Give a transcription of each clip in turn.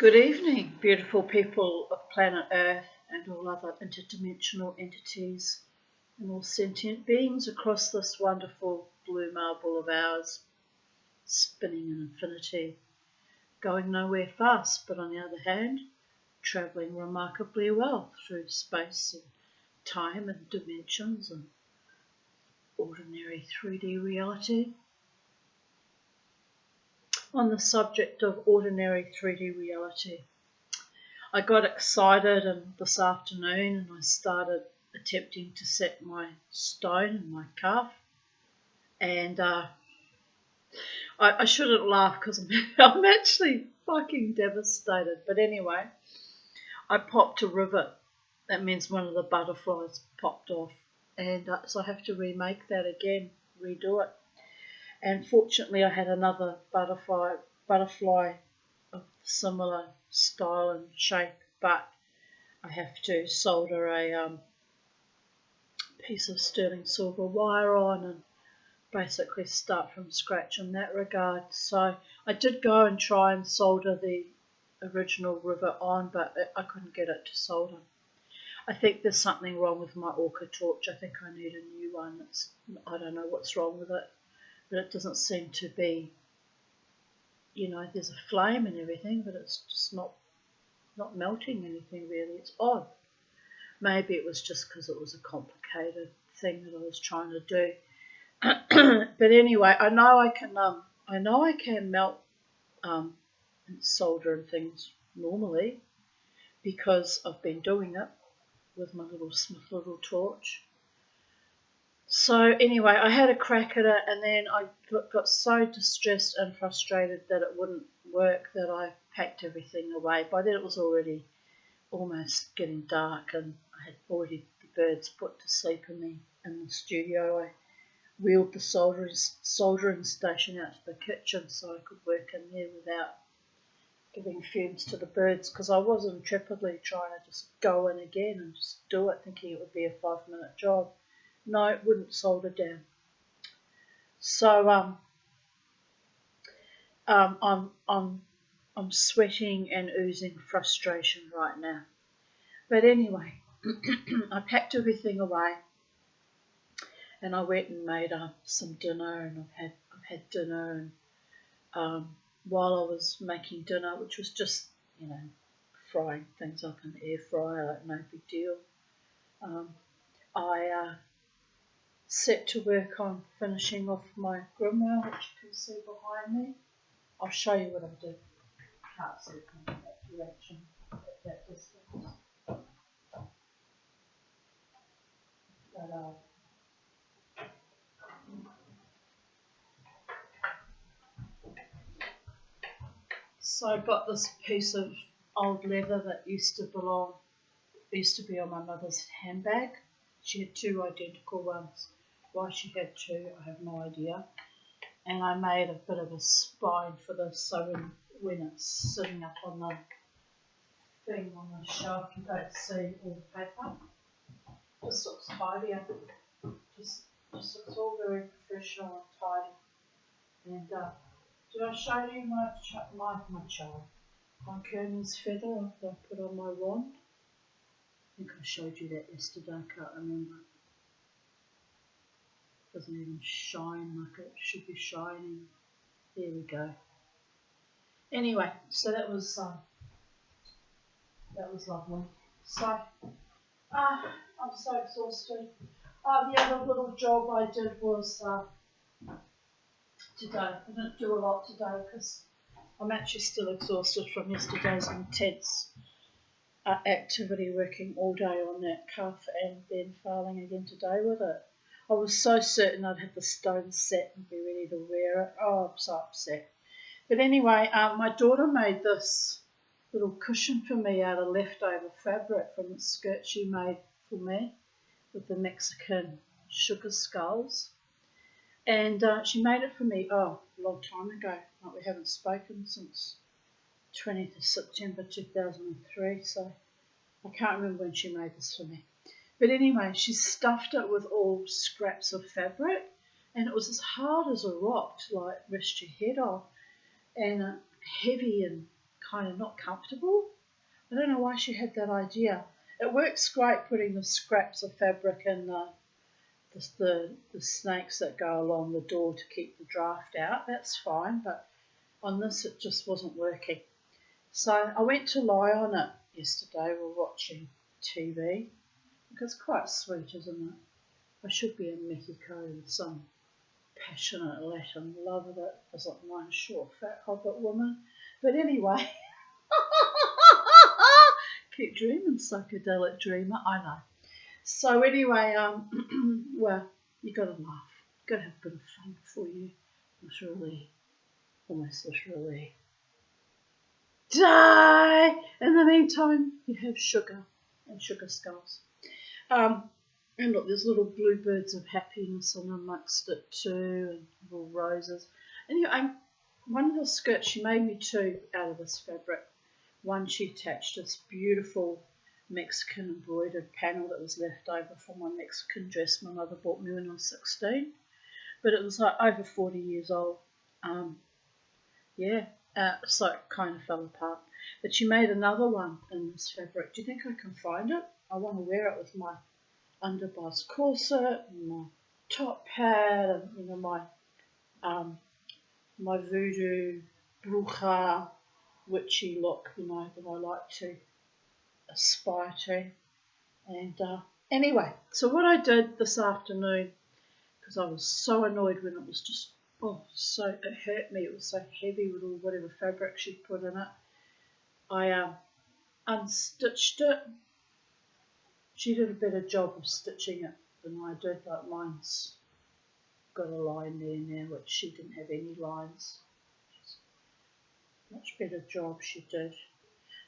Good evening, beautiful people of planet Earth and all other interdimensional entities and all sentient beings across this wonderful blue marble of ours, spinning in infinity, going nowhere fast, but on the other hand, travelling remarkably well through space and time and dimensions and ordinary 3D reality. On the subject of ordinary 3D reality, I got excited this afternoon and I started attempting to set my stone in my calf, and I shouldn't laugh because I'm actually fucking devastated, but anyway, I popped a rivet. That means one of the butterflies popped off, and so I have to remake that again, redo it. And fortunately I had another butterfly of similar style and shape, but I have to solder a piece of sterling silver wire on and basically start from scratch in that regard. So I did go and try and solder the original rivet on, but I couldn't get it to solder. I think there's something wrong with my orca torch. I think I need a new one. I don't know what's wrong with it, but it doesn't seem to be, there's a flame and everything, but it's just not melting anything really. It's odd. Maybe it was just because it was a complicated thing that I was trying to do. But anyway, I know I can melt and solder and things normally because I've been doing it with my little Smith little torch. So anyway, I had a crack at it, and then I got so distressed and frustrated that it wouldn't work that I packed everything away. By then it was already almost getting dark, and I had already the birds put to sleep in the studio. I wheeled the soldering station out to the kitchen so I could work in there without giving fumes to the birds, because I was intrepidly trying to just go in again and just do it, thinking it would be a 5-minute job. No, it wouldn't solder down. So I'm sweating and oozing frustration right now. But anyway, I packed everything away, and I went and made some dinner, and I've had dinner, and while I was making dinner, which was just frying things up in the air fryer, like no big deal, I set to work on finishing off my grimoire, which you can see behind me. I'll show you what I did. Can't see it from that direction at that distance. But, so I got this piece of old leather that used to be on my mother's handbag. She had two identical ones. Why she had two, I have no idea. And I made a bit of a spine for this, so when it's sitting up on the thing on the shelf, you don't see all the paper. Just looks tidier. Just looks all very professional and tidy. And did I show you my Kerman's feather that I put on my wand? I think I showed you that yesterday, I can't remember. Doesn't even shine like it should be shining. There we go. Anyway, so that was lovely. So I'm so exhausted. The other little job I did was today. I didn't do a lot today because I'm actually still exhausted from yesterday's intense activity, working all day on that cuff and then filing again today with it. I was so certain I'd have the stone set and be ready to wear it. Oh, I'm so upset. But anyway, my daughter made this little cushion for me out of leftover fabric from the skirt she made for me with the Mexican sugar skulls. And she made it for me, a long time ago. Like, we haven't spoken since 20th of September 2003, so I can't remember when she made this for me. But anyway, she stuffed it with all scraps of fabric, and it was as hard as a rock to rest your head off, and heavy and kind of not comfortable. I don't know why she had that idea. It works great putting the scraps of fabric in the snakes that go along the door to keep the draft out. That's fine, but on this it just wasn't working. So I went to lie on it yesterday. We're watching TV. It's quite sweet, isn't it? I should be in Mexico with some passionate Latin love of it as like one short fat hobbit woman. But anyway, keep dreaming, psychedelic dreamer, I know. So anyway, well, you got to laugh. You got to have a bit of fun before you almost literally die. In the meantime, you have sugar and sugar skulls. And look, there's little bluebirds of happiness and amongst it too, and little roses. And one of the skirts, she made me two out of this fabric. One, she attached this beautiful Mexican embroidered panel that was left over from my Mexican dress my mother bought me when I was 16. But it was like over 40 years old. So it kind of fell apart. But she made another one in this fabric. Do you think I can find it? I want to wear it with my underbust corset and my top hat and my voodoo bruja witchy look, that I like to aspire to. And anyway, so what I did this afternoon, because I was so annoyed when it was just it hurt me. It was so heavy with all whatever fabric she'd put in it. I unstitched it. She did a better job of stitching it than I did. Like mine's got a line there now, which she didn't have any lines. Much better job she did.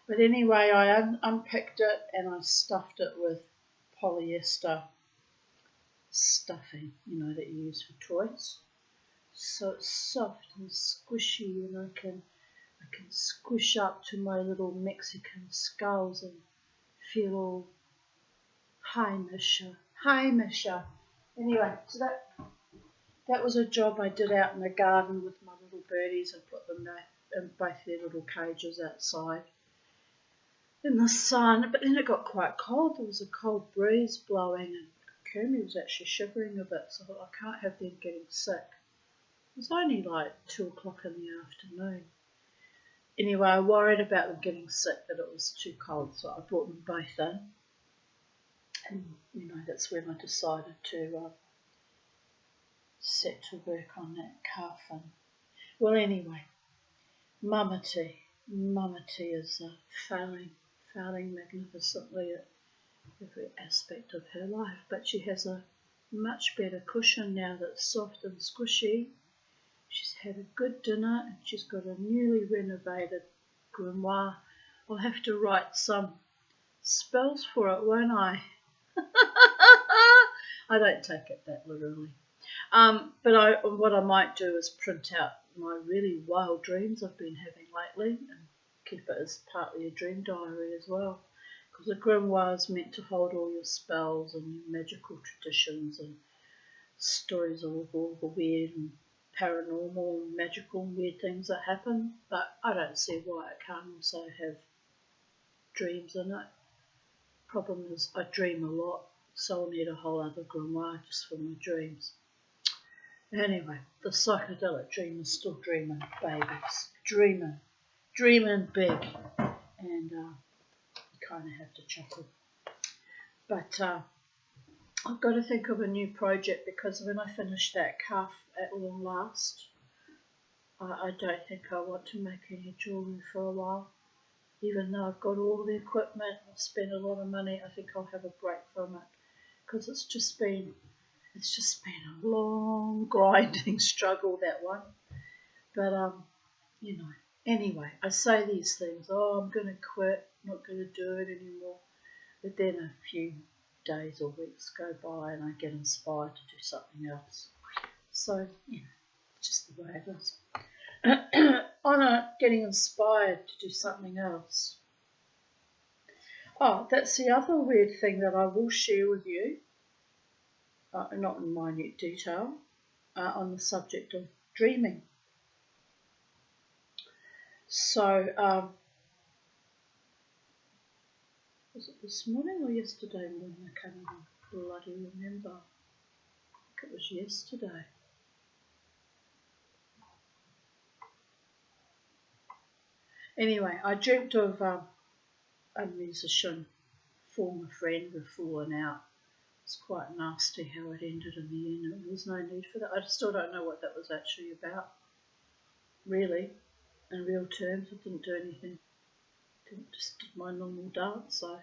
But anyway, I unpicked it and I stuffed it with polyester stuffing, that you use for toys. So it's soft and squishy, and I can squish up to my little Mexican skulls and feel all hi Misha. Anyway, so that was a job I did out in the garden with my little birdies and put them there in both their little cages outside in the sun. But then it got quite cold. There was a cold breeze blowing and Kermie was actually shivering a bit, so I thought I can't have them getting sick. It was only like 2 o'clock in the afternoon. Anyway, I worried about them getting sick, that it was too cold, so I brought them both in. And, that's when I decided to set to work on that coffin. Well, anyway, Mama T is failing magnificently at every aspect of her life, but she has a much better cushion now that's soft and squishy. She's had a good dinner and she's got a newly renovated grimoire. I'll have to write some spells for it, won't I? I don't take it that literally. But what I might do is print out my really wild dreams I've been having lately and keep it as partly a dream diary as well. Because a grimoire is meant to hold all your spells and your magical traditions and stories of all the weird and paranormal and magical weird things that happen. But I don't see why it can't also have dreams in it. Problem is I dream a lot, so I'll need a whole other grimoire just for my dreams. Anyway, the psychedelic dream is still dreaming, babies. Dreaming big. And you kind of have to chuckle. But I've got to think of a new project, because when I finish that cuff at long last, I don't think I want to make any jewellery for a while. Even though I've got all the equipment, I've spent a lot of money, I think I'll have a break from it, because it's just been a long grinding struggle, that one. But anyway, I say these things, I'm going to quit, not going to do it anymore. But then a few days or weeks go by and I get inspired to do something else. So, it's just the way it is. On getting inspired to do something else. Oh, that's the other weird thing that I will share with you, not in minute detail, on the subject of dreaming. So, Was it this morning or yesterday morning? I can't even bloody remember. I think it was yesterday. Anyway, I dreamt of a musician, former friend. We've fallen out. It's quite nasty how it ended in the end. There was no need for that. I still don't know what that was actually about. Really, in real terms, I didn't do anything. Just did my normal dance. So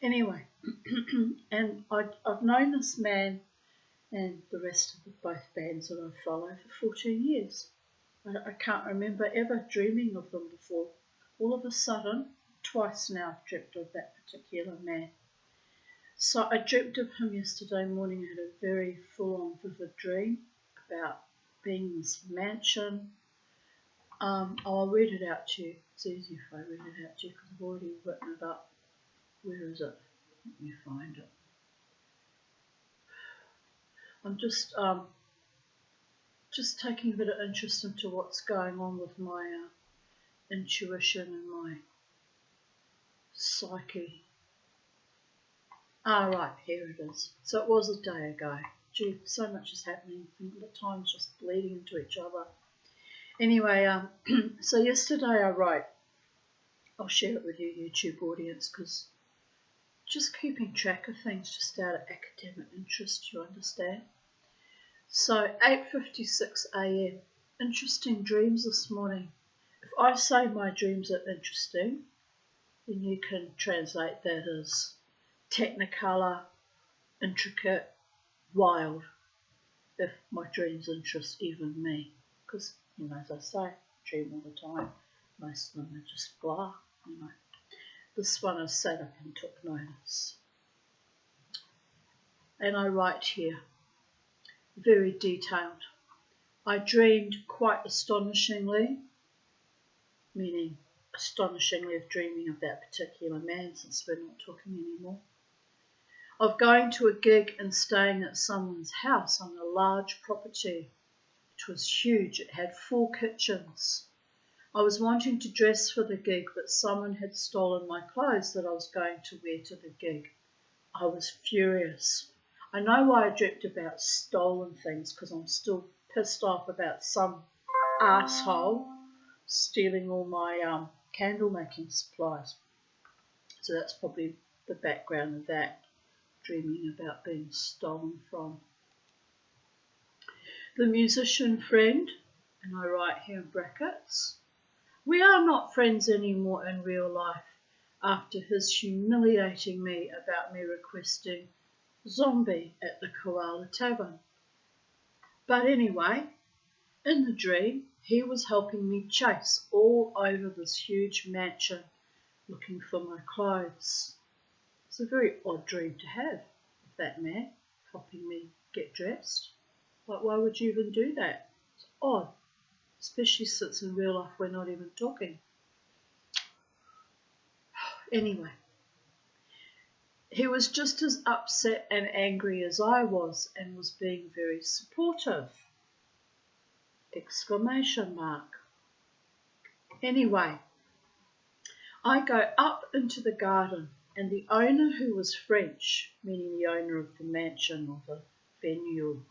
anyway, and I've known this man and the rest of both bands that I follow for 14 years. I can't remember ever dreaming of them before. All of a sudden, twice now I've dreamt of that particular man. So I dreamt of him yesterday morning. I had a very full-on vivid dream about being in this mansion. I'll read it out to you. It's easy if I read it out to you because I've already written it up. Where is it? Let me find it. I'm just taking a bit of interest into what's going on with my intuition and my psyche. Right, here it is. So it was a day ago. Gee, so much is happening. The time's just bleeding into each other. Anyway, so yesterday I wrote, I'll share it with you, YouTube audience, because just keeping track of things just out of academic interest, you understand? So 8:56 a.m. Interesting dreams this morning. If I say my dreams are interesting, then you can translate that as technicolor, intricate, wild, if my dreams interest even me. Because, as I say, I dream all the time. Most of them are just blah, This one I sat up and took notice. And I write here, very detailed. I dreamed quite astonishingly, meaning astonishingly of dreaming of that particular man, since we're not talking anymore, of going to a gig and staying at someone's house on a large property. It was huge. It had 4 kitchens. I was wanting to dress for the gig, but someone had stolen my clothes that I was going to wear to the gig. I was furious. I know why I dreamt about stolen things, because I'm still pissed off about some asshole stealing all my candle making supplies. So that's probably the background of that, dreaming about being stolen from. The musician friend, and I write here in brackets, we are not friends anymore in real life after his humiliating me about me requesting zombie at the Koala Tavern. But anyway, in the dream, he was helping me chase all over this huge mansion looking for my clothes. It's a very odd dream to have, with that man helping me get dressed. Like, why would you even do that? It's odd, especially since in real life we're not even talking. Anyway, he was just as upset and angry as I was and was being very supportive. Exclamation mark. Anyway, I go up into the garden and the owner, who was French, meaning the owner of the mansion or the venue,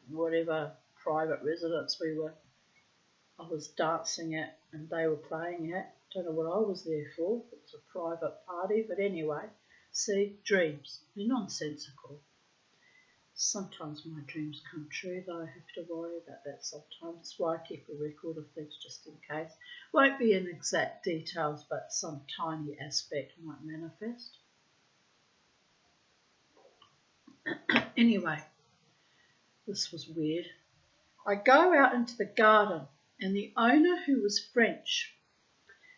whatever private residence I was dancing at and they were playing at. Don't know what I was there for. It was a private party, but anyway, see, dreams, they're nonsensical. Sometimes my dreams come true, though I have to worry about that sometimes. That's why I keep a record of things just in case. Won't be in exact details, but some tiny aspect might manifest. Anyway, this was weird. I go out into the garden and the owner, who was French,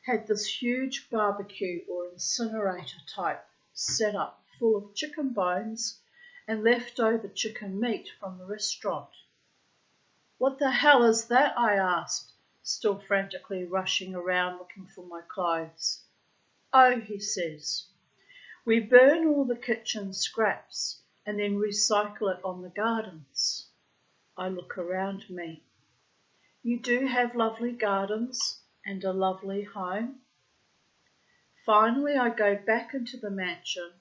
had this huge barbecue or incinerator type setup full of chicken bones and leftover chicken meat from the restaurant. What the hell is that? I asked, still frantically rushing around looking for my clothes. Oh, he says, we burn all the kitchen scraps and then recycle it on the gardens. I look around me. You do have lovely gardens and a lovely home. finally I go back into the mansion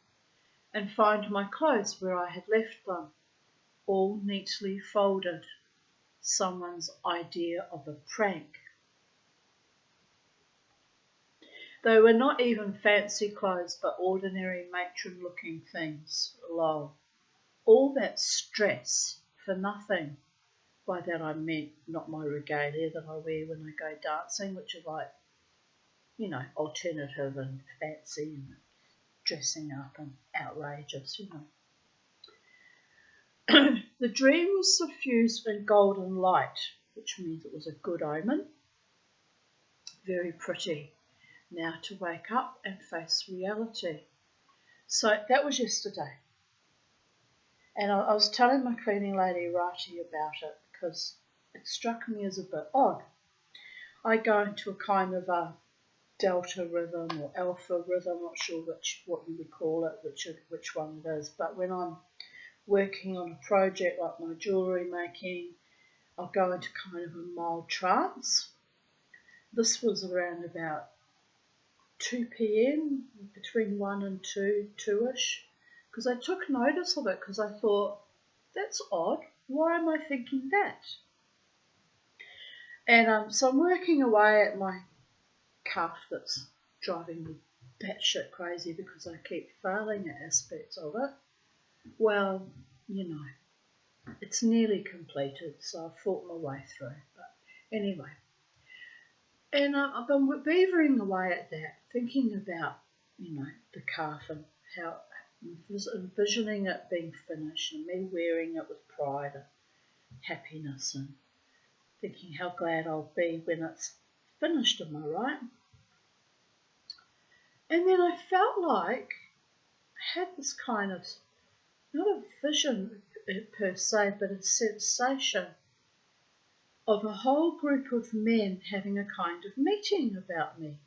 and find my clothes where I had left them, all neatly folded. Someone's idea of a prank. They were not even fancy clothes, but ordinary matron-looking things. Lol. All that stress for nothing. By that I meant not my regalia that I wear when I go dancing, which are like, alternative and fancy and dressing up and outrageous, The dream was suffused in golden light, which means it was a good omen. Very pretty. Now to wake up and face reality. So that was yesterday. And I was telling my cleaning lady, Rati, about it because it struck me as a bit odd. I go into a kind of a delta rhythm or alpha rhythm, not sure what you would call it, which one it is. But when I'm working on a project like my jewellery making, I'll go into kind of a mild trance. This was around about 2 p.m, between 1 and 2-ish, because I took notice of it because I thought, that's odd, why am I thinking that? And so I'm working away at my calf that's driving me batshit crazy because I keep failing at aspects of it. Well, it's nearly completed, so I've fought my way through. But anyway, and I've been beavering away at that, thinking about, the calf and how envisioning it being finished and me wearing it with pride and happiness and thinking how glad I'll be when it's finished, am I right? And then I felt like I had this kind of, not a vision per se, but a sensation of a whole group of men having a kind of meeting about me.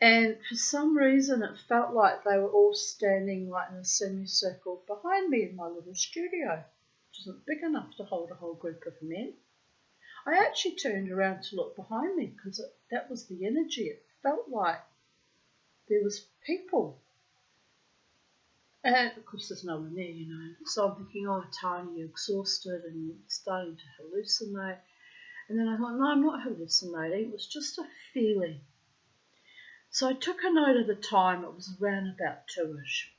And for some reason it felt like they were all standing like in a semicircle behind me in my little studio, which isn't big enough to hold a whole group of men. I actually turned around to look behind me because that was the energy. It felt like there was people. And of course there's no one there, So I'm thinking, oh, Tanya, you're exhausted and you're starting to hallucinate. And then I thought, no, I'm not hallucinating. It was just a feeling. So I took a note of the time. It was around about 2-ish.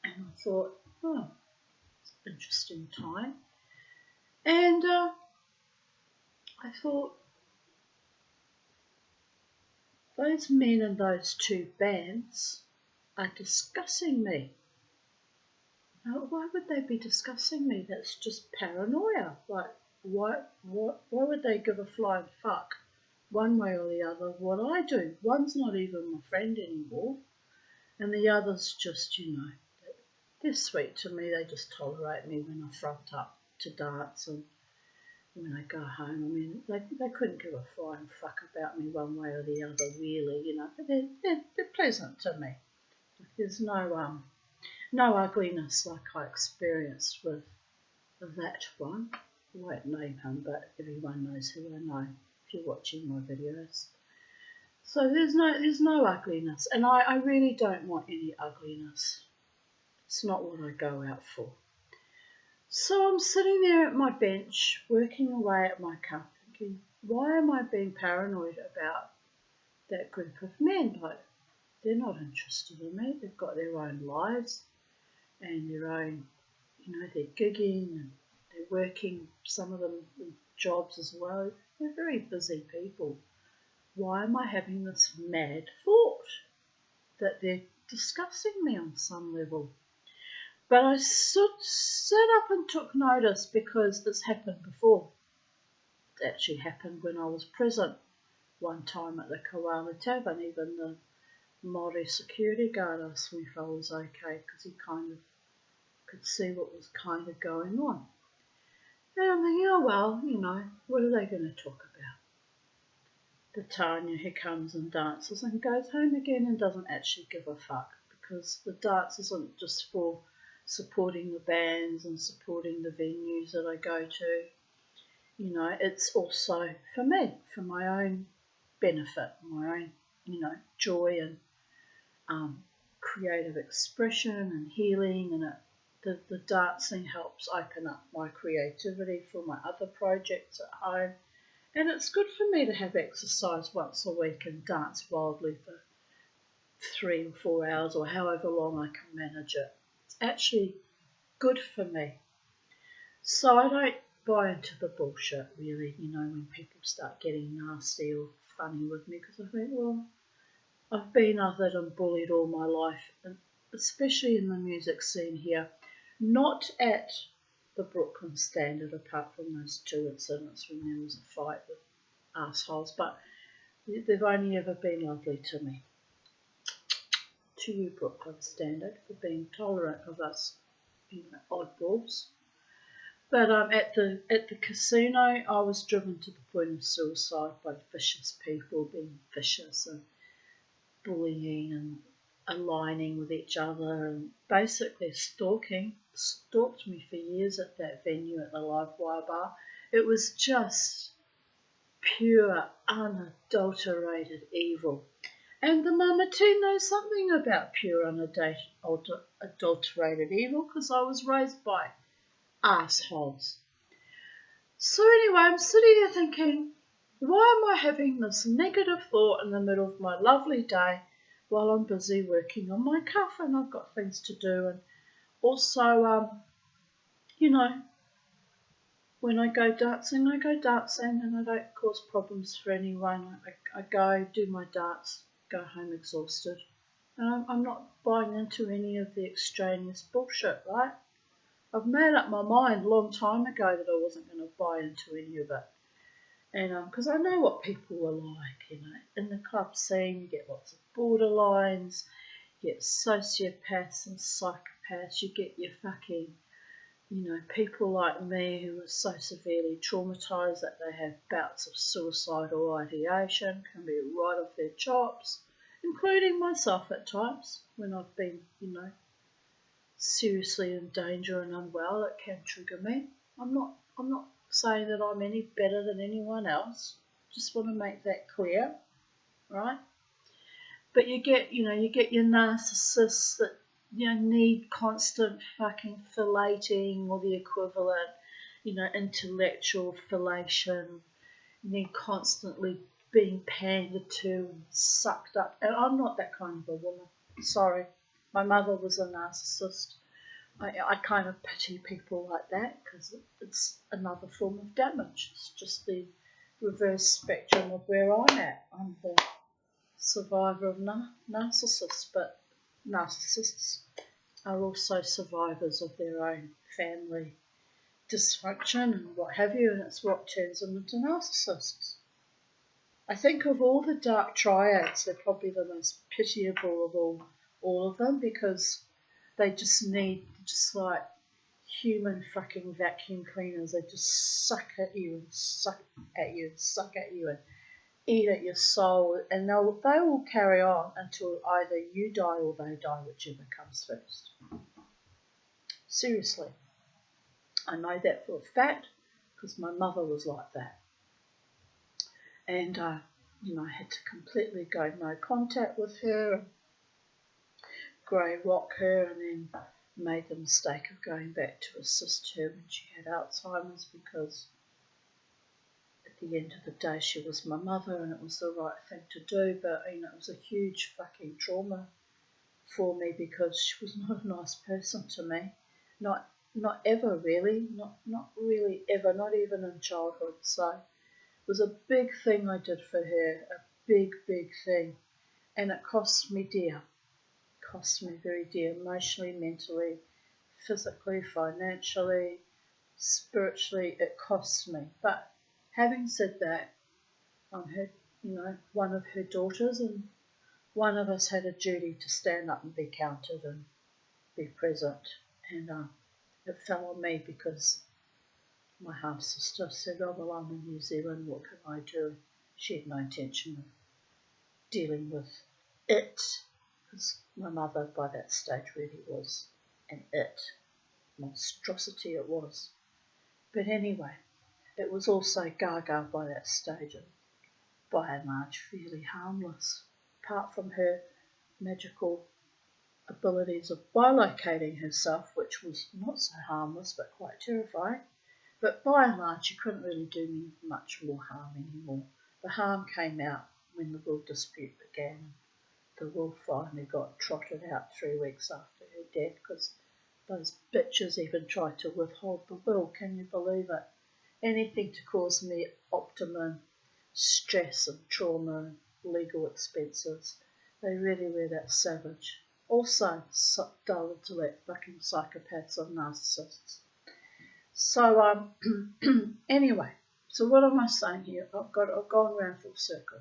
And I thought, oh, it's an interesting time. And I thought, those men in those two bands are discussing me. Now, why would they be discussing me? That's just paranoia. Like, why would they give a flying fuck one way or the other of what I do? One's not even my friend anymore, and the other's just, they're sweet to me. They just tolerate me when I front up to dance and when I go home. I mean, they couldn't give a flying fuck about me one way or the other, really, but they're pleasant to me. There's no ugliness like I experienced with that one. I won't name him, but everyone knows who I know if you're watching my videos. So there's no ugliness, and I really don't want any ugliness. It's not what I go out for. So I'm sitting there at my bench, working away at my cup, thinking, why am I being paranoid about that group of men? Like, they're not interested in me. They've got their own lives and their own, they're gigging and they're working, some of them in jobs as well. They're very busy people. Why am I having this mad thought that they're discussing me on some level? But I stood up and took notice because this happened before. It actually happened when I was present one time at the Koala Tavern. Even the Māori security guard asked me if I was okay because he kind of could see what was kind of going on. And I'm thinking, oh well, what are they going to talk about? The Tanya who comes and dances and goes home again and doesn't actually give a fuck, because the dance isn't just for supporting the bands and supporting the venues that I go to. It's also for me, for my own benefit, my own, joy and creative expression and healing, and the dancing helps open up my creativity for my other projects at home. And it's good for me to have exercise once a week and dance wildly for 3 or 4 hours or however long I can manage it. It's actually good for me. So I don't buy into the bullshit, really, when people start getting nasty or funny with me, because I think, well, I've been othered and bullied all my life, and especially in the music scene here, not at the Brooklyn Standard, apart from those 2 incidents when there was a fight with assholes, but they've only ever been lovely to me. To you, Brooklyn Standard, for being tolerant of us, oddballs. But at the casino, I was driven to the point of suicide by vicious people being vicious and bullying and aligning with each other and basically stalked me for years at that venue at the Live Wire Bar. It was just pure, unadulterated evil. And the Mama too knows something about pure, unadulterated evil, because I was raised by assholes. So anyway, I'm sitting here thinking, why am I having this negative thought in the middle of my lovely day while I'm busy working on my cuff and I've got things to do? And also, when I go dancing and I don't cause problems for anyone. I go, do my dance, go home exhausted. And I'm not buying into any of the extraneous bullshit, right? I've made up my mind a long time ago that I wasn't going to buy into any of it. And because I know what people are like, in the club scene, you get lots of borderlines, you get sociopaths and psychopaths, you get your fucking, people like me who are so severely traumatised that they have bouts of suicidal ideation, can be right off their chops, including myself at times when I've been, seriously in danger and unwell. It can trigger me. I'm not saying that I'm any better than anyone else. Just want to make that clear, right? But you get your narcissists that need constant fucking filleting or the equivalent, intellectual fillation. You need constantly being pandered to and sucked up. And I'm not that kind of a woman. Sorry. My mother was a narcissist. I kind of pity people like that because it's another form of damage. It's just the reverse spectrum of where I'm at. I'm the survivor of narcissists, but narcissists are also survivors of their own family dysfunction and what have you, and it's what turns them into narcissists. I think of all the dark triads, they're probably the most pitiable of all of them, because they just need, just like human fucking vacuum cleaners, they just suck at you and suck at you and suck at you and eat at your soul, and they will carry on until either you die or they die, whichever comes first. Seriously. I know that for a fact because my mother was like that. And, I had to completely go no contact with her, grey rock her, and then made the mistake of going back to assist her when she had Alzheimer's, because at the end of the day she was my mother and it was the right thing to do. But it was a huge fucking trauma for me because she was not a nice person to me, not ever really, not really ever, not even in childhood. So it was a big thing I did for her, a big thing, and it cost me dear. Cost me very dear, emotionally, mentally, physically, financially, spiritually. It cost me. But having said that, I'm one of her daughters, and one of us had a duty to stand up and be counted and be present. And it fell on me because my half sister said, "Oh well, I'm in New Zealand. What can I do?" She had no intention of dealing with it, because my mother by that stage really was an monstrosity it was. But anyway, it was also gaga by that stage, and by and large fairly harmless, apart from her magical abilities of bilocating herself, which was not so harmless but quite terrifying. But by and large, she couldn't really do me much more harm anymore. The harm came out when the will dispute began. The will finally got trotted out 3 weeks after her death because those bitches even tried to withhold the will. Can you believe it? Anything to cause me optimum stress and trauma and legal expenses. They really were that savage. Also, dull intellect, fucking psychopaths or narcissists. So, anyway, so what am I saying here? I've gone around full circle.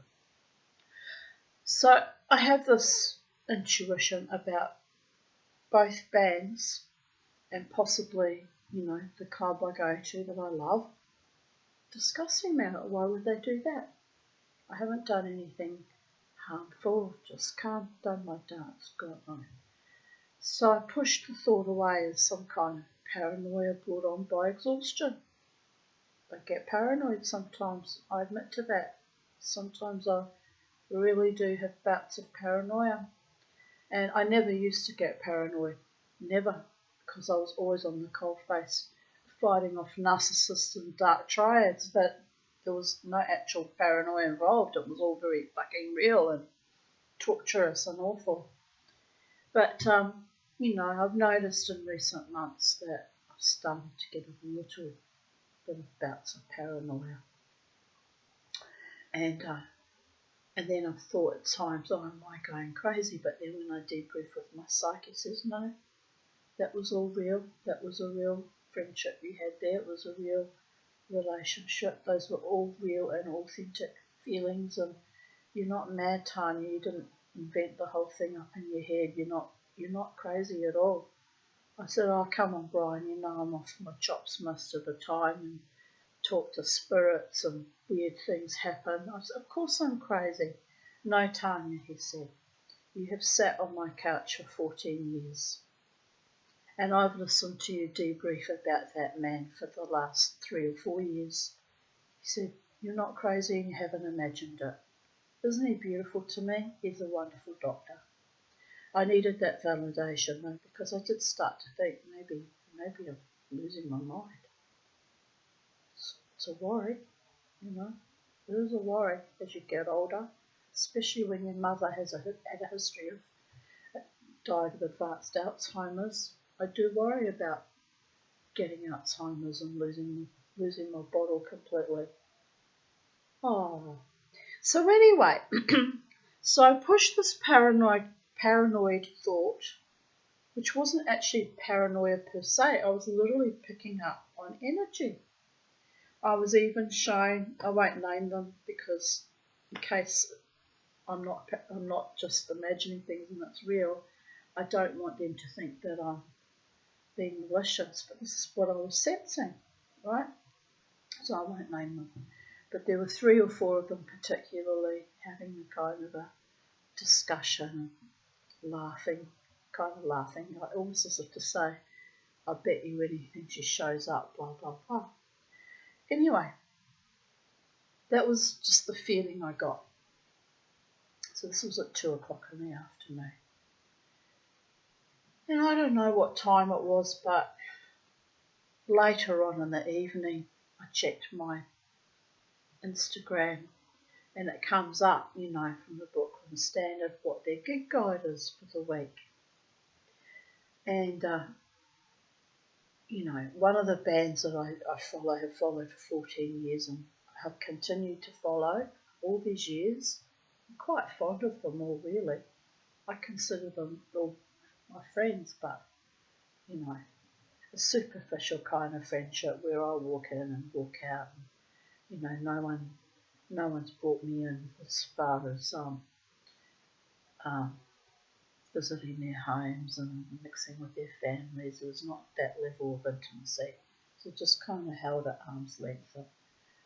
So, I have this intuition about both bands and possibly, the club I go to that I love, discussing about it. Why would they do that? I haven't done anything harmful, just calmed done my dance, God knows. So I pushed the thought away as some kind of paranoia brought on by exhaustion. I get paranoid sometimes, I admit to that. Sometimes I really do have bouts of paranoia. And I never used to get paranoid, never, because I was always on the cold face, fighting off narcissists and dark triads, but there was no actual paranoia involved. It was all very fucking real and torturous and awful. But, I've noticed in recent months that I've started to get a little bit of bouts of paranoia. And then I've thought at times, am I going crazy? But then when I debrief with my psyche, it says, no, that was all real. That was a real friendship you had there. It was a real relationship. Those were all real and authentic feelings. And you're not mad, Tanya. You didn't invent the whole thing up in your head. You're not crazy at all. I said, come on, Brian. I'm off my chops most of the time and talk to spirits and weird things happen. I said, of course I'm crazy. No, Tanya, he said. You have sat on my couch for 14 years. And I've listened to you debrief about that man for the last 3 or 4 years. He said, you're not crazy and you haven't imagined it. Isn't he beautiful to me? He's a wonderful doctor. I needed that validation though, because I did start to think maybe I'm losing my mind. It's a worry, It is a worry as you get older, especially when your mother had a history of died of advanced Alzheimer's. I do worry about getting Alzheimer's and losing my bottle completely. Oh, so anyway, so I pushed this paranoid thought, which wasn't actually paranoia per se. I was literally picking up on energy. I was even shown, I won't name them because in case I'm not just imagining things and it's real, I don't want them to think that I'm being malicious, but this is what I was sensing, right? So I won't name them. But there were 3 or 4 of them particularly having a kind of a discussion, laughing. I almost as if to say, I bet you anything she shows up, blah, blah, blah. Anyway, that was just the feeling I got. So this was at 2 o'clock in the afternoon. And I don't know what time it was, but later on in the evening, I checked my Instagram and it comes up, from the Brooklyn Standard, what their gig guide is for the week. And, one of the bands that I have followed for 14 years and have continued to follow all these years. I'm quite fond of them all, really. I consider them all my friends, but, a superficial kind of friendship where I walk in and walk out and, no one's brought me in as far as visiting their homes and mixing with their families. There was not that level of intimacy. So just kind of held at arm's length.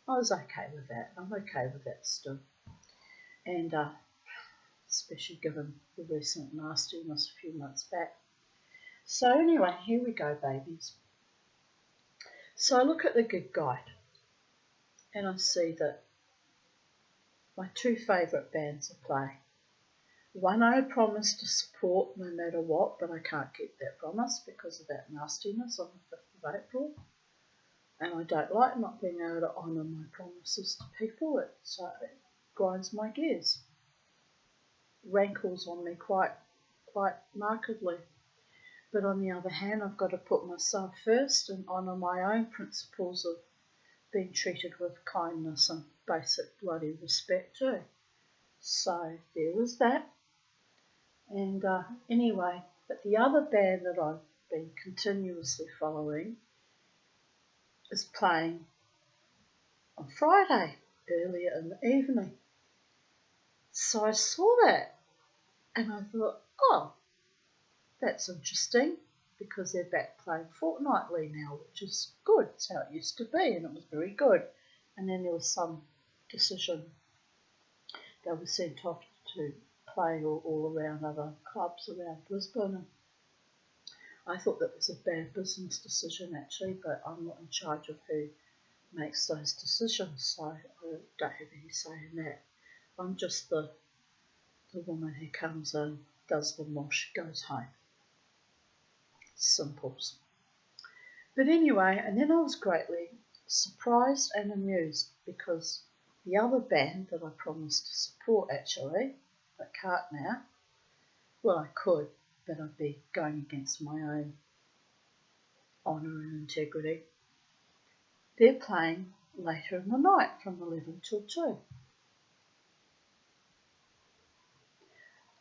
I was okay with that. I'm okay with that still. And especially given the recent nastiness a few months back. So anyway, here we go, babies. So I look at the gig guide and I see that my 2 favourite bands are playing. One I had promised to support no matter what, but I can't keep that promise because of that nastiness on the 5th of April. And I don't like not being able to honour my promises to people. It grinds my gears, rankles on me quite markedly. But on the other hand, I've got to put myself first and honour my own principles of being treated with kindness and basic bloody respect too. So there was that. And anyway, but the other band that I've been continuously following is playing on Friday, earlier in the evening. So I saw that and I thought, oh, that's interesting, because they're back playing fortnightly now, which is good. It's how it used to be, and it was very good. And then there was some decision they were sent off to play all around other clubs around Brisbane. And I thought that was a bad business decision actually, but I'm not in charge of who makes those decisions, so I don't have any say in that. I'm just the woman who comes in, does the mosh, goes home. Simples. But anyway, and then I was greatly surprised and amused because the other band that I promised to support actually, I can't now. Well, I could, but I'd be going against my own honour and integrity. They're playing later in the night from 11 till 2.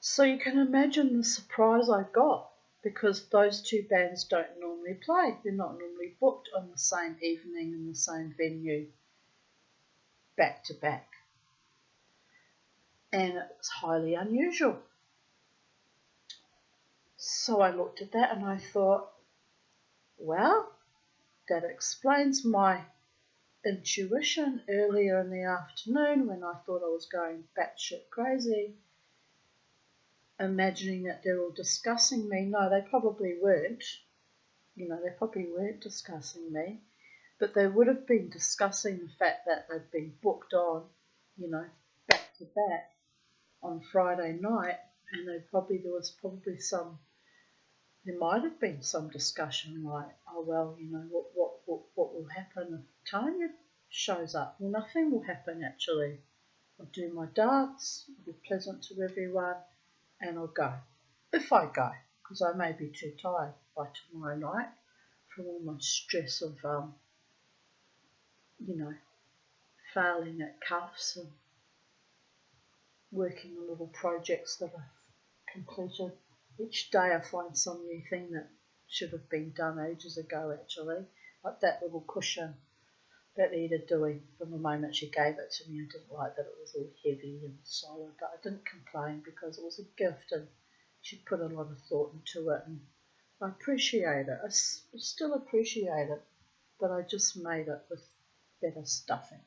So you can imagine the surprise I got, because those two bands don't normally play. They're not normally booked on the same evening in the same venue, back to back. And it's highly unusual. So I looked at that and I thought, well, that explains my intuition earlier in the afternoon when I thought I was going batshit crazy, imagining that they're all discussing me. No, they probably weren't. They probably weren't discussing me, but they would have been discussing the fact that they'd been booked on, back to back on Friday night, and there might have been some discussion like, oh well, what will happen if Tanya shows up? Well, nothing will happen actually. I'll do my dance, it'll be pleasant to everyone, and I'll go. If I go, because I may be too tired by tomorrow night from all my stress of, failing at cuffs and working on little projects that I've completed. Each day I find some new thing that should have been done ages ago actually, like that little cushion that needed doing from the moment she gave it to me. I didn't like that it was all heavy and solid, but I didn't complain because it was a gift and she put a lot of thought into it, and I appreciate it. I still appreciate it, but I just made it with better stuffing.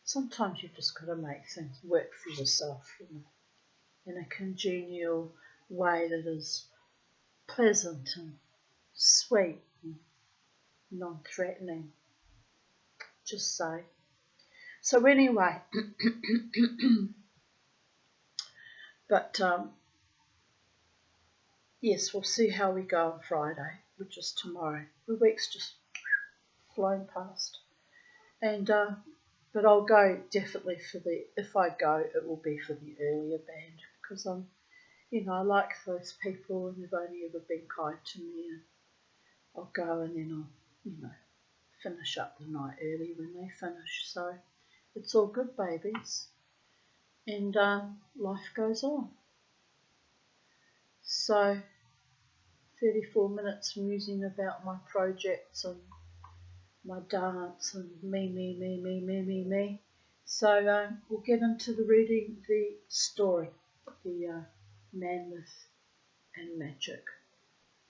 Sometimes you've just got to make things work for yourself, in a congenial way that is pleasant and sweet and non-threatening. Just say. So anyway, but yes, we'll see how we go on Friday, which is tomorrow. The week's just flown past, and but I'll go definitely if I go, it will be for the earlier band, because I like those people and they've only ever been kind to me, and I'll go and then I'll, finish up the night early when they finish. So it's all good, babies, and life goes on. So 34 minutes musing about my projects and my dance and me. So we'll get into reading the story, the Man, Myth and Magic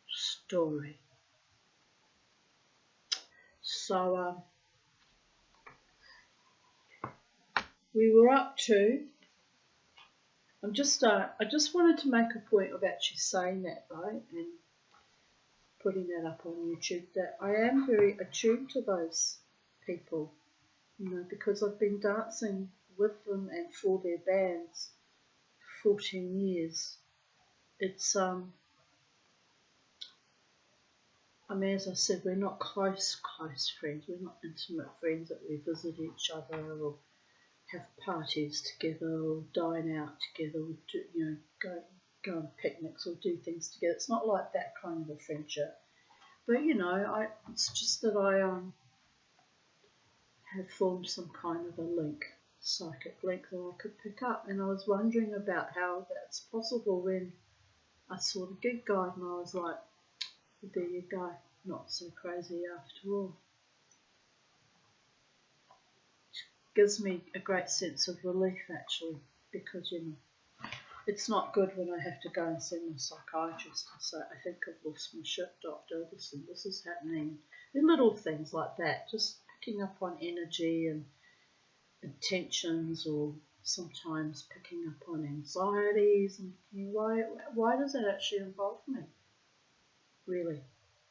story. So we were up to, I just wanted to make a point of actually saying that though, and putting that up on YouTube, that I am very attuned to those people, because I've been dancing with them and for their bands 14 years. It's I mean, as I said, we're not close friends. We're not intimate friends that we visit each other or have parties together or dine out together or do, go on picnics or do things together. It's not like that kind of a friendship. But it's just that I have formed some kind of a link, psychic link that I could pick up, and I was wondering about how that's possible when I saw the gig guide, and I was like, there you go, not so crazy after all. Gives me a great sense of relief actually, because it's not good when I have to go and see my psychiatrist and say, I think I've lost my shit, doctor, this is happening. The little things like that, just picking up on energy and intentions, or sometimes picking up on anxieties, and why does that actually involve me? Really?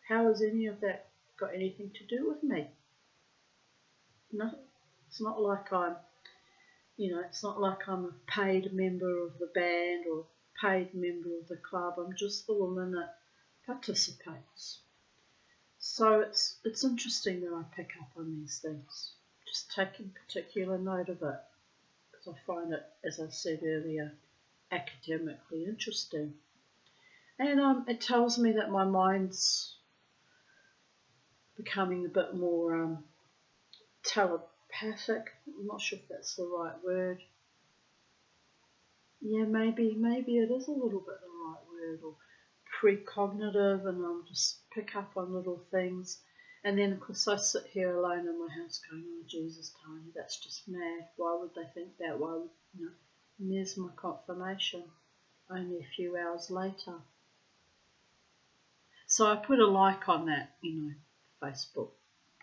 How has any of that got anything to do with me? Nothing. It's not like I'm a paid member of the band or paid member of the club. I'm just the woman that participates. So it's interesting that I pick up on these things, just taking particular note of it, because I find it, as I said earlier, academically interesting. And it tells me that my mind's becoming a bit more telepathic. I'm not sure if that's the right word. Yeah, maybe it is a little bit the right word, or precognitive, and I'll just pick up on little things. And then, of course, I sit here alone in my house going, oh, Jesus, Tony, that's just mad. Why would they think that? Why would, And there's my confirmation only a few hours later. So I put a like on that, Facebook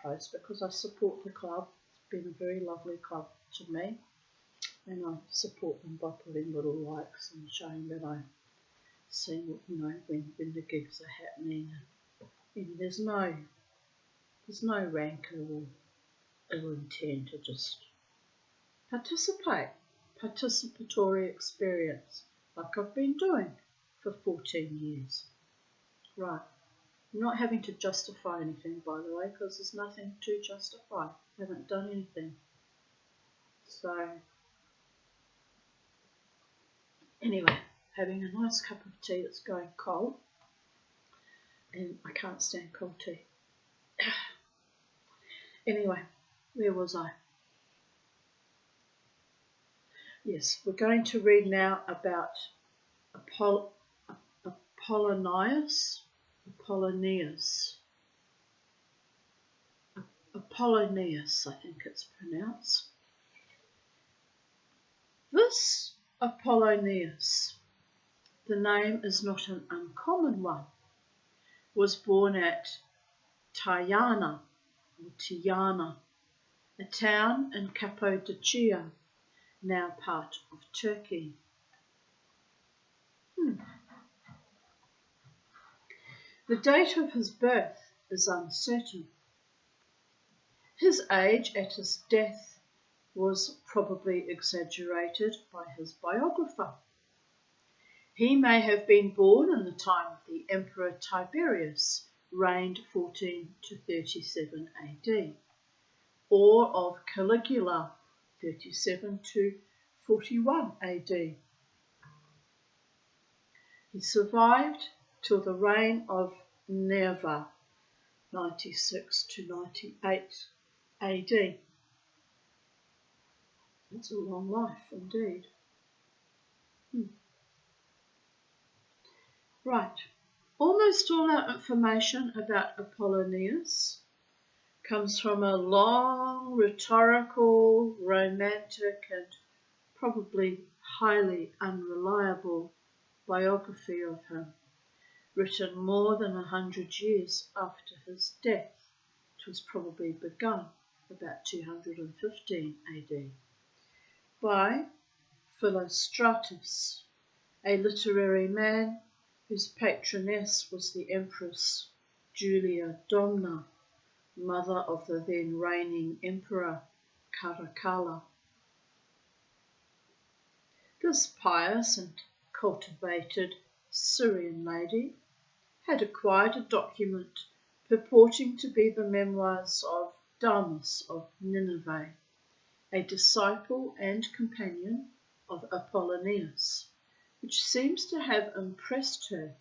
post, because I support the club. It's been a very lovely club to me, and I support them by putting little likes and showing that I see, when the gigs are happening. And there's no rancor or ill intent, to just participatory experience, like I've been doing for 14 years. Right. I'm not having to justify anything, by the way, because there's nothing to justify. I haven't done anything. So, anyway, having a nice cup of tea that's going cold, and I can't stand cold tea. Anyway, where was I? Yes, we're going to read now about Apollonius, I think it's pronounced. This Apollonius, the name is not an uncommon one, was born at Tyana, a town in Cappadocia, now part of Turkey. The date of his birth is uncertain. His age at his death was probably exaggerated by his biographer. He may have been born in the time of the Emperor Tiberius, reigned 14 to 37 AD, or of Caligula, 37 to 41 AD. He survived till the reign of Nerva, 96 to 98 AD. That's a long life indeed. Right. Almost all our information about Apollonius comes from a long, rhetorical, romantic, and probably highly unreliable biography of him, written more than 100 years after his death, which was probably begun about 215 AD, by Philostratus, a literary man whose patroness was the Empress Julia Domna, mother of the then reigning Emperor Caracalla. This pious and cultivated Syrian lady had acquired a document purporting to be the memoirs of Damus of Nineveh, a disciple and companion of Apollonius, which seems to have impressed her,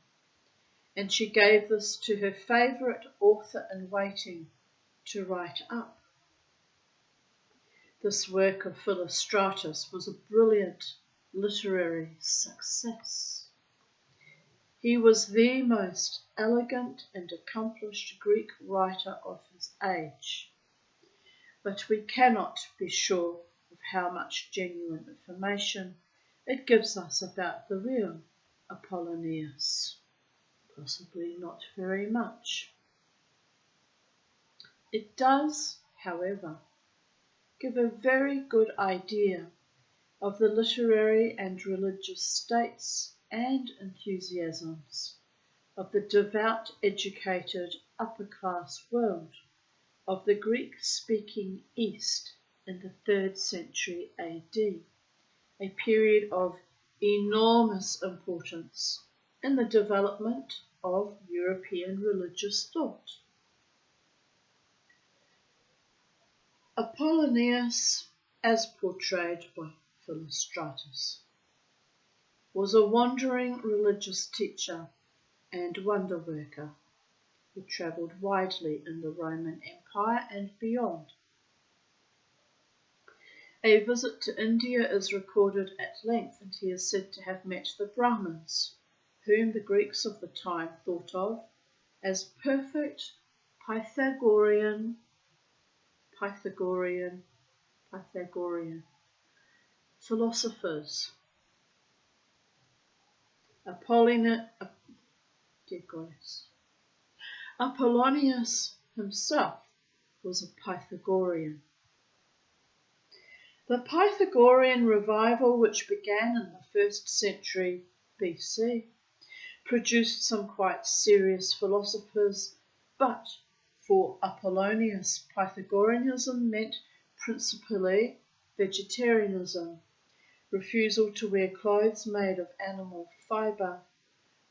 and she gave this to her favourite author-in-waiting to write up. This work of Philostratus was a brilliant literary success. He was the most elegant and accomplished Greek writer of his age, but we cannot be sure of how much genuine information it gives us about the real Apollonius. Possibly not very much. It does, however, give a very good idea of the literary and religious states and enthusiasms of the devout, educated, upper-class world of the Greek-speaking East in the 3rd century AD, a period of enormous importance in the development of European religious thought. Apollonius, as portrayed by Philostratus, was a wandering religious teacher and wonder worker who travelled widely in the Roman Empire and beyond. A visit to India is recorded at length, and he is said to have met the Brahmins, whom the Greeks of the time thought of as perfect Pythagorean philosophers. Apollonius himself was a Pythagorean. The Pythagorean revival, which began in the 1st century BC, produced some quite serious philosophers, but for Apollonius, Pythagoreanism meant principally vegetarianism, refusal to wear clothes made of animal fibre,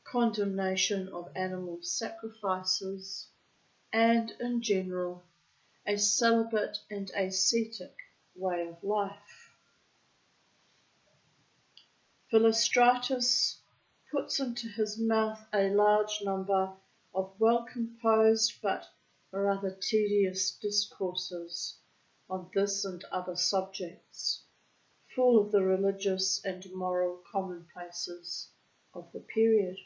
condemnation of animal sacrifices, and, in general, a celibate and ascetic way of life. Philostratus puts into his mouth a large number of well-composed but rather tedious discourses on this and other subjects, full of the religious and moral commonplaces of the period.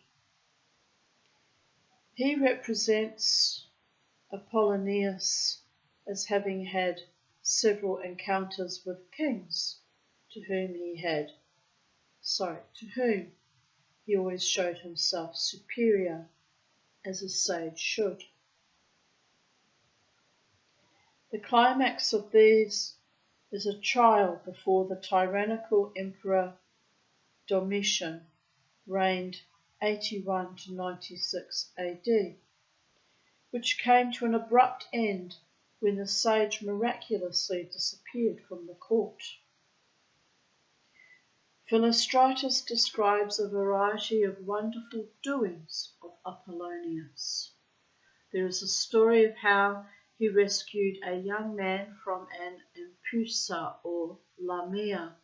He represents Apollonius as having had several encounters with kings to whom he always showed himself superior, as a sage should. The climax of these is a trial before the tyrannical Emperor Domitian, reigned 81 to 96 AD, which came to an abrupt end when the sage miraculously disappeared from the court. Philostratus describes a variety of wonderful doings of Apollonius. There is a story of how he rescued a young man from an impusa or lamia,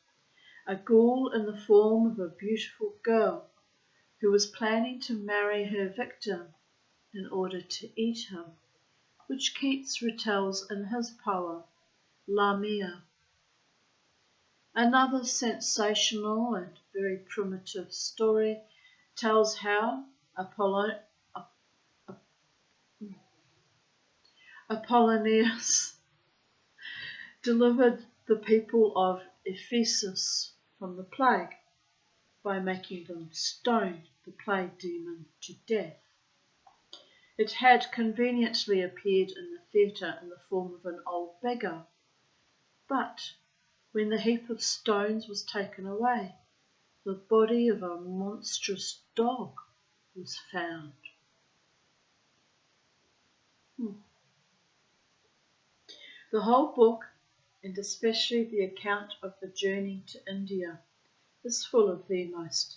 a ghoul in the form of a beautiful girl who was planning to marry her victim in order to eat him, which Keats retells in his poem Lamia. Another sensational and very primitive story tells how Apollonius delivered the people of Ephesus from the plague by making them stone the plague demon to death. It had conveniently appeared in the theatre in the form of an old beggar, but when the heap of stones was taken away, the body of a monstrous dog was found. The whole book, and especially the account of the journey to India, is full of the most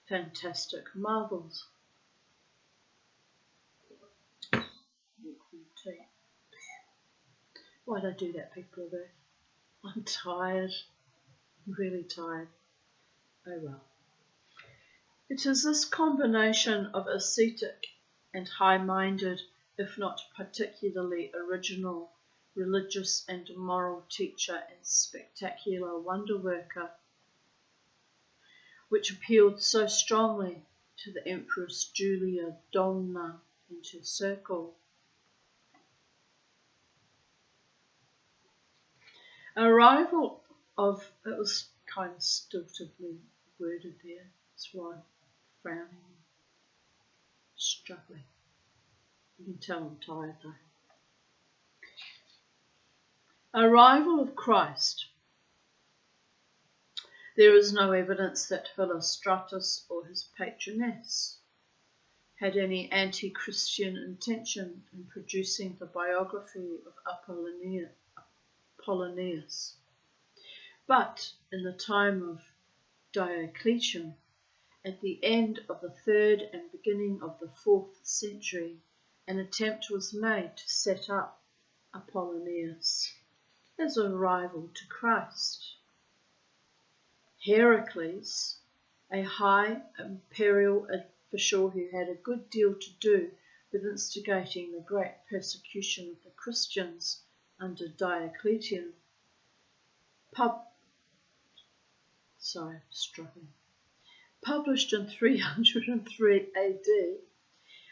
fantastic marvels. Why'd I do that, people of Earth? I'm tired. I'm really tired. Oh well. It is this combination of ascetic and high-minded, if not particularly original, religious and moral teacher and spectacular wonder worker, which appealed so strongly to the Empress Julia Domna and her circle. Arrival of, it was kind of stiltedly worded there, that's why I'm frowning, struggling. You can tell I'm tired though. Arrival of Christ. There is no evidence that Philostratus or his patroness had any anti-Christian intention in producing the biography of Apollonius. But in the time of Diocletian, at the end of the 3rd and beginning of the 4th century, an attempt was made to set up Apollonius as a rival to Christ. Heracles, a high imperial official who had a good deal to do with instigating the great persecution of the Christians under Diocletian, published in 303 AD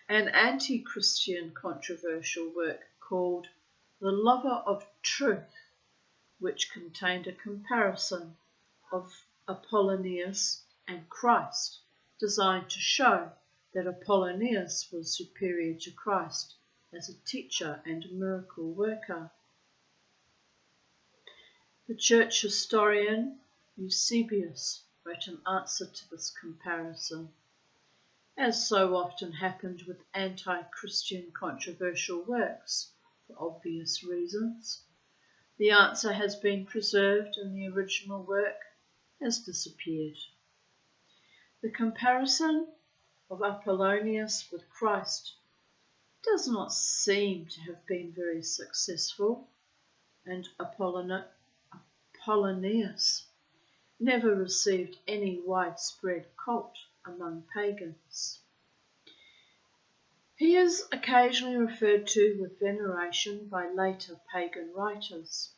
an anti-Christian controversial work called The Lover of Truth, which contained a comparison of Apollonius and Christ, designed to show that Apollonius was superior to Christ as a teacher and miracle worker. The church historian Eusebius wrote an answer to this comparison. As so often happened with anti-Christian controversial works, for obvious reasons, the answer has been preserved and the original work has disappeared. The comparison of Apollonius with Christ does not seem to have been very successful, and Apollonius never received any widespread cult among pagans. He is occasionally referred to with veneration by later pagan writers,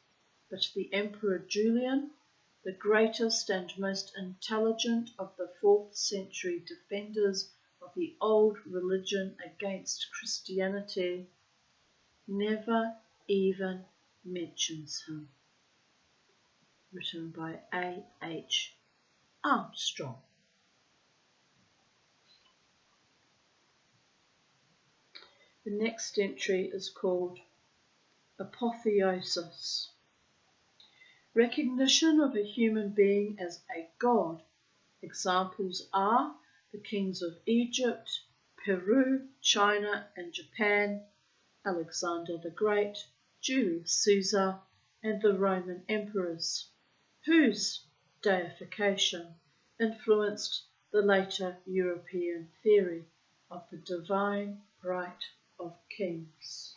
but the Emperor Julian, the greatest and most intelligent of the 4th century defenders of the old religion against Christianity, never even mentions him. Written by A.H. Armstrong. The next entry is called Apotheosis. Recognition of a human being as a god. Examples are the kings of Egypt, Peru, China and Japan, Alexander the Great, Julius Caesar, and the Roman emperors, whose deification influenced the later European theory of the divine right of kings.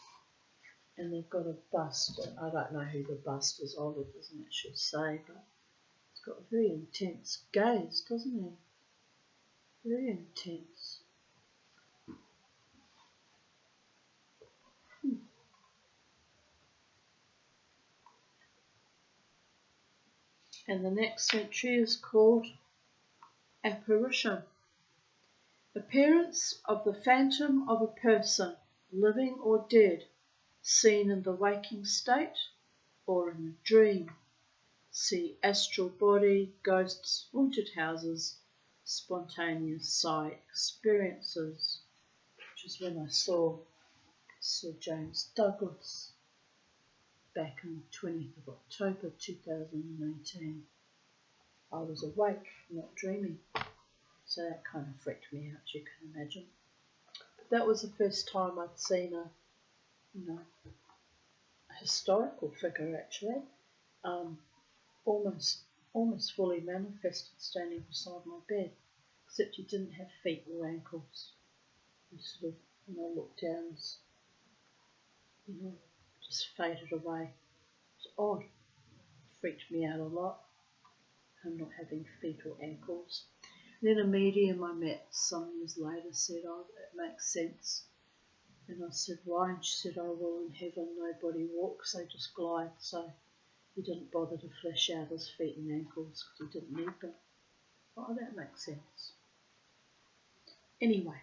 And they've got a bust, and I don't know who the bust is of, it doesn't actually say, but it's got a very intense gaze, doesn't it? Very intense. And the next entry is called Apparition. Appearance of the phantom of a person, living or dead, seen in the waking state or in a dream. See astral body, ghosts, haunted houses, spontaneous psi experiences, which is when I saw Sir James Douglas back on the 20th of October 2018. I was awake, not dreaming, so that kind of freaked me out, you can imagine. But that was the first time I'd seen a historical figure actually, almost almost fully manifested standing beside my bed, except he didn't have feet or ankles. He sort of, looked down as, just faded away. It's odd. It freaked me out a lot. I'm not having feet or ankles. Then a medium I met some years later said, "Oh, it makes sense." And I said, "Why?" And she said, "Oh, well, in heaven nobody walks, they just glide." So he didn't bother to flesh out his feet and ankles because he didn't need them. Oh, that makes sense. Anyway,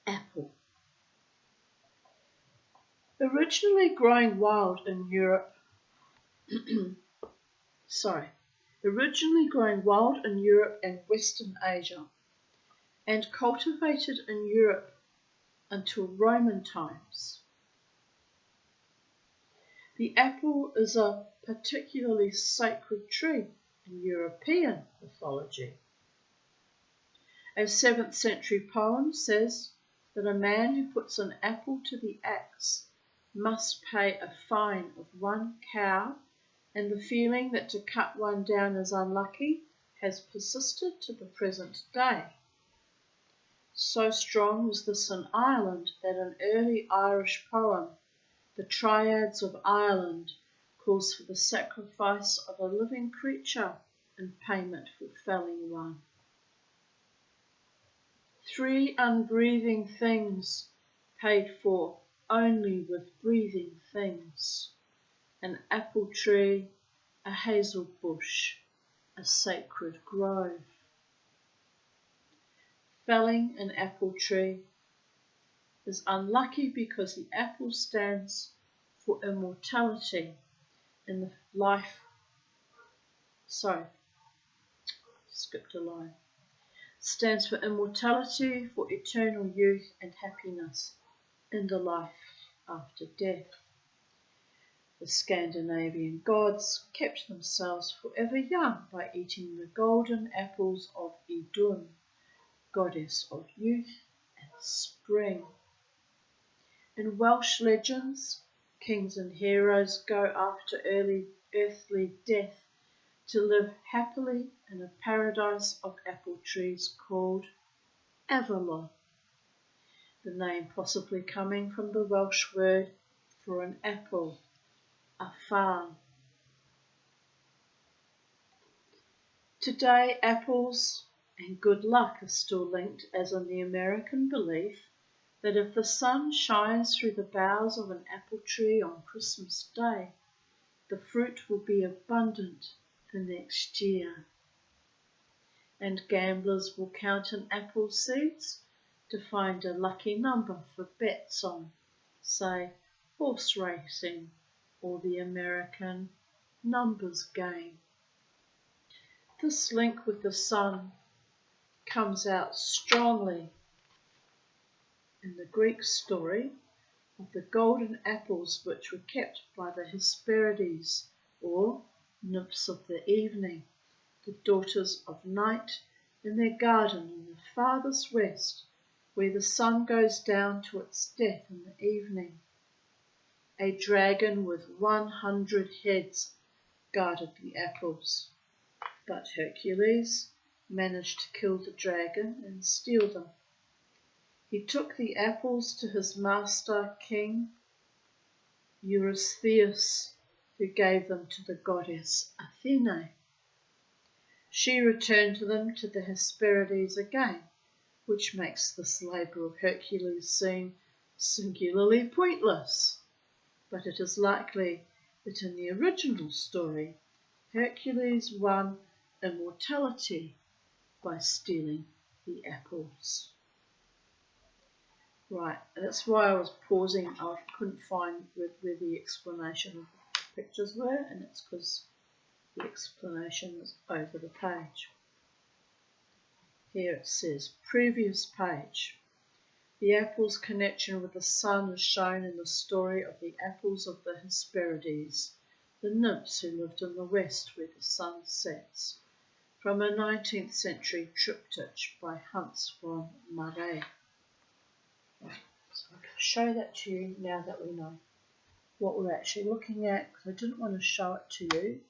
apple. Originally growing wild in Europe, and Western Asia, and cultivated in Europe until Roman times. The apple is a particularly sacred tree in European mythology. A 7th century poem says that a man who puts an apple to the axe must pay a fine of 1 cow, and the feeling that to cut one down is unlucky has persisted to the present day. So strong was this in Ireland that an early Irish poem, The Triads of Ireland, calls for the sacrifice of a living creature in payment for felling one. 3 unbreathing things paid for only with breathing things: an apple tree, a hazel bush, a sacred grove. Felling an apple tree is unlucky because the apple stands for immortality in the life. Skipped a line. Stands for immortality, for eternal youth and happiness in the life after death. The Scandinavian gods kept themselves forever young by eating the golden apples of Idun, goddess of youth and spring. In Welsh legends, kings and heroes go after earthly death to live happily in a paradise of apple trees called Avalon, the name possibly coming from the Welsh word for an apple, afal. Today, apples and good luck are still linked, as in the American belief that if the sun shines through the boughs of an apple tree on Christmas Day, the fruit will be abundant the next year. And gamblers will count in apple seeds to find a lucky number for bets on, say, horse racing or the American numbers game. This link with the sun comes out strongly in the Greek story of the golden apples which were kept by the Hesperides, or nymphs of the evening, the daughters of night, in their garden in the farthest west, where the sun goes down to its death in the evening. A dragon with 100 heads guarded the apples, but Hercules managed to kill the dragon and steal them. He took the apples to his master king Eurystheus, who gave them to the goddess Athene. She returned them to the Hesperides again, which makes this labour of Hercules seem singularly pointless. But it is likely that in the original story, Hercules won immortality by stealing the apples. Right, that's why I was pausing. I couldn't find where the explanation of the pictures were, and it's because the explanation is over the page. Here it says, previous page. The apple's connection with the sun is shown in the story of the apples of the Hesperides, the nymphs who lived in the west where the sun sets, from a 19th century triptych by Hans von Marais. So I can show that to you now that we know what we're actually looking at, because I didn't want to show it to you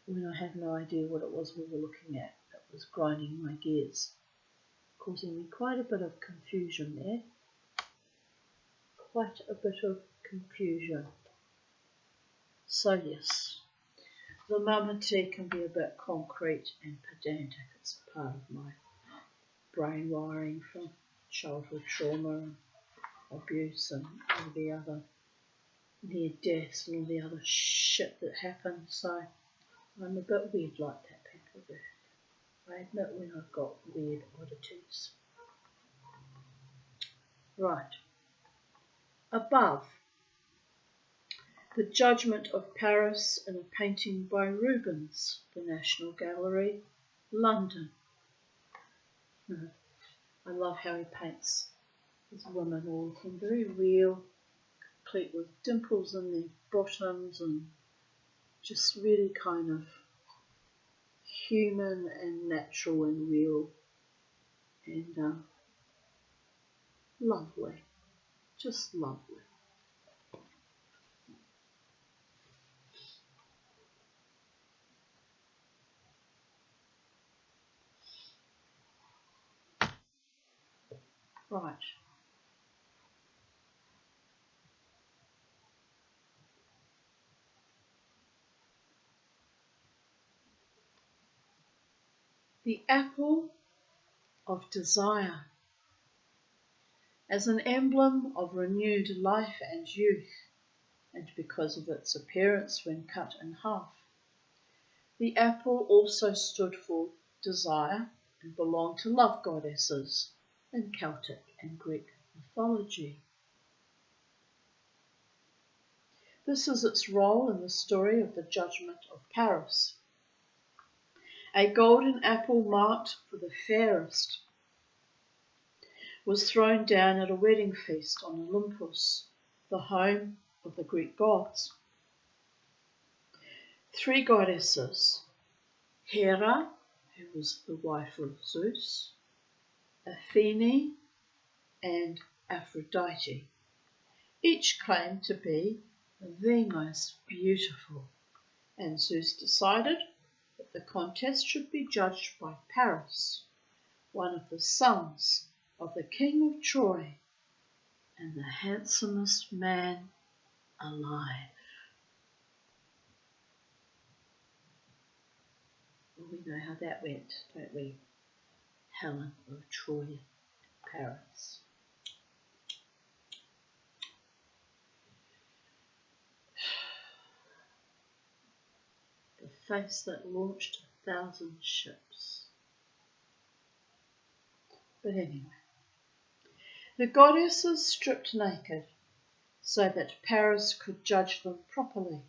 when I had no idea what it was we were looking at. It was grinding my gears, causing me quite a bit of confusion there. Quite a bit of confusion. So yes, the mama tea can be a bit concrete and pedantic. It's part of my brain wiring from childhood trauma and abuse and all the other near deaths and all the other shit that happened. So I'm a bit weird like that, people do. I admit when I've got weird oddities. Right. Above, the Judgment of Paris in a painting by Rubens, the National Gallery, London. I love how he paints his women, all of them very real, complete with dimples in their bottoms and just really kind of human and natural and real and lovely, just lovely. Right. The apple of desire, as an emblem of renewed life and youth, and because of its appearance when cut in half. The apple also stood for desire and belonged to love goddesses in Celtic and Greek mythology. This is its role in the story of the Judgment of Paris. A golden apple marked for the fairest was thrown down at a wedding feast on Olympus, the home of the Greek gods. 3 goddesses, Hera, who was the wife of Zeus, Athene, and Aphrodite, each claimed to be the most beautiful, and Zeus decided that the contest should be judged by Paris, one of the sons of the king of Troy and the handsomest man alive. Well, we know how that went, don't we? Helen of Troy, Paris. The face that launched 1,000 ships. But anyway, the goddesses stripped naked so that Paris could judge them properly,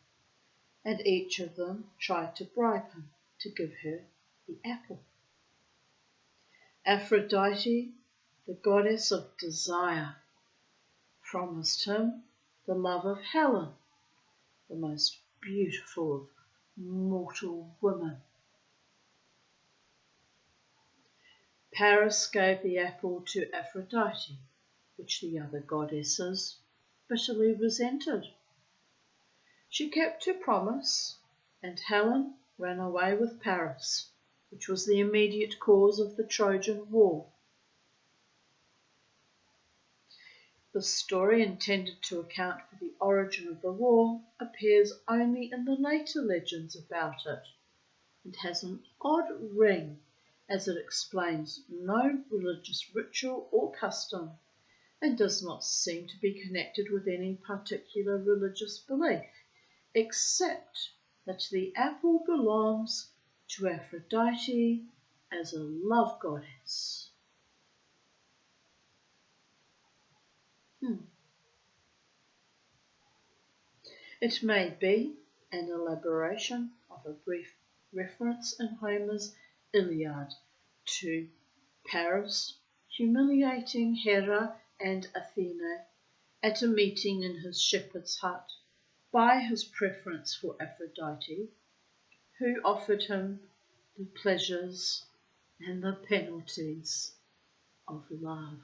and each of them tried to bribe him to give her the apple. Aphrodite, the goddess of desire, promised him the love of Helen, the most beautiful of mortal women. Paris gave the apple to Aphrodite, which the other goddesses bitterly resented. She kept her promise, and Helen ran away with Paris, which was the immediate cause of the Trojan War. The story, intended to account for the origin of the war, appears only in the later legends about it, and has an odd ring as it explains no religious ritual or custom, and does not seem to be connected with any particular religious belief, except that the apple belongs to Aphrodite as a love goddess. It may be an elaboration of a brief reference in Homer's Iliad to Paris humiliating Hera and Athena at a meeting in his shepherd's hut by his preference for Aphrodite, who offered him the pleasures and the penalties of love.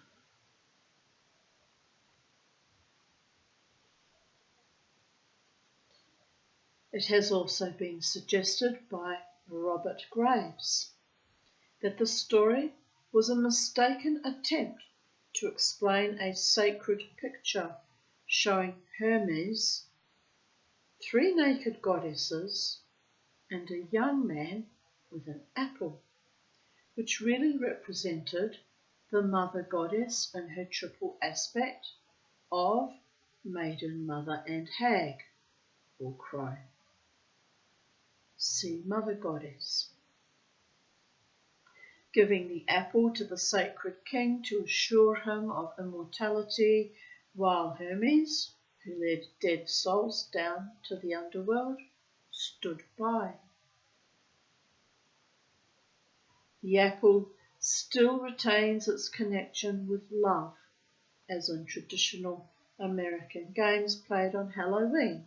It has also been suggested by Robert Graves that the story was a mistaken attempt to explain a sacred picture showing Hermes, 3 naked goddesses, and a young man with an apple, which really represented the mother goddess in her triple aspect of maiden, mother, and hag, or crow. See mother goddess. Giving the apple to the sacred king to assure him of immortality, while Hermes, who led dead souls down to the underworld, stood by. The apple still retains its connection with love, as in traditional American games played on Halloween,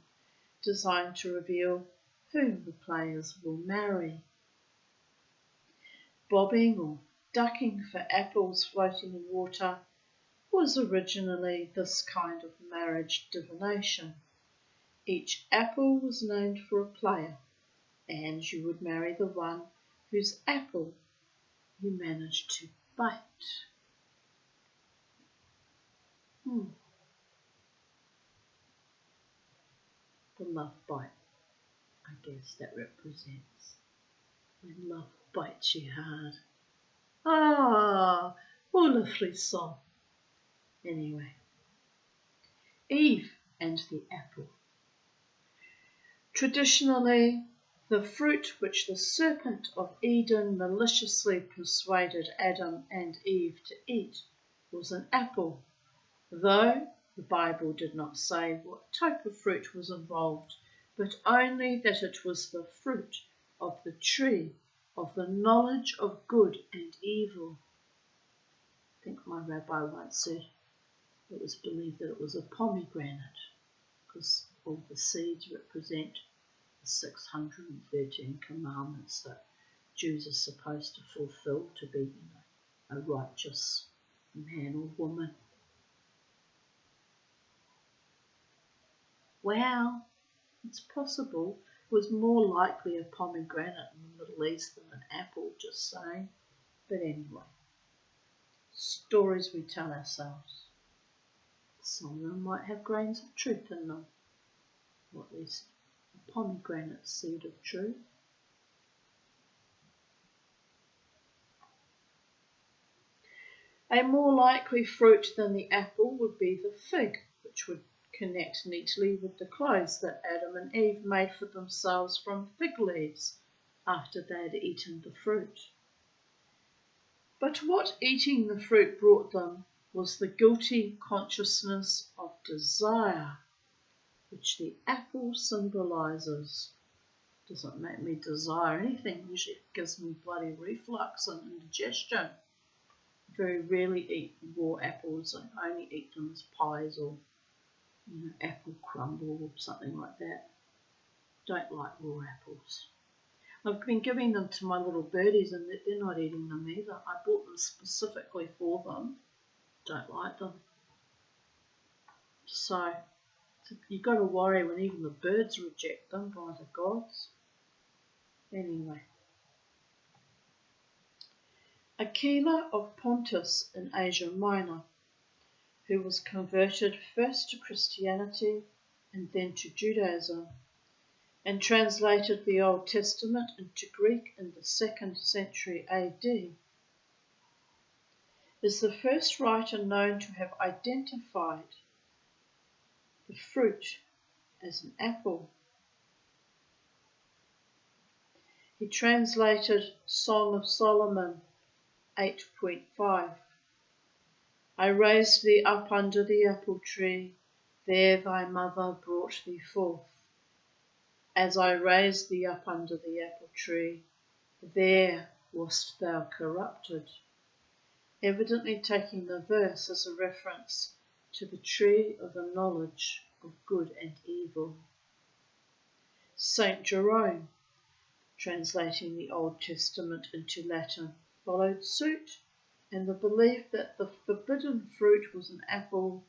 designed to reveal whom the players will marry. Bobbing or ducking for apples floating in water was originally this kind of marriage divination. Each apple was named for a player, and you would marry the one whose apple you managed to bite. The love bite, I guess that represents when love bites you hard. Ah, all le frisson. Anyway, Eve and the apple. Traditionally, the fruit which the serpent of Eden maliciously persuaded Adam and Eve to eat was an apple, though the Bible did not say what type of fruit was involved, but only that it was the fruit of the tree of the knowledge of good and evil. I think my rabbi once said it was believed that it was a pomegranate, because all the seeds represent the 613 commandments that Jews are supposed to fulfill to be, a righteous man or woman. Wow, it's possible. It was more likely a pomegranate in the Middle East than an apple, just saying. But anyway, stories we tell ourselves. Some of them might have grains of truth in them, or at least a pomegranate seed of truth. A more likely fruit than the apple would be the fig, which would connect neatly with the clothes that Adam and Eve made for themselves from fig leaves after they had eaten the fruit. But what eating the fruit brought them was the guilty consciousness of desire, which the apple symbolises. Doesn't make me desire anything, usually it gives me bloody reflux and indigestion. Very rarely eat raw apples. I only eat them as pies or apple crumble or something like that. Don't like raw apples. I've been giving them to my little birdies and they're not eating them either. I bought them specifically for them. Don't like them. So you've got to worry when even the birds reject them, by the gods. Anyway. Aquila of Pontus in Asia Minor, who was converted first to Christianity and then to Judaism, and translated the Old Testament into Greek in the 2nd century AD, is the first writer known to have identified the fruit as an apple. He translated Song of Solomon 8.5. I raised thee up under the apple tree, there thy mother brought thee forth. As I raised thee up under the apple tree, there wast thou corrupted. Evidently taking the verse as a reference to the tree of the knowledge of good and evil. Saint Jerome, translating the Old Testament into Latin, followed suit, and the belief that the forbidden fruit was an apple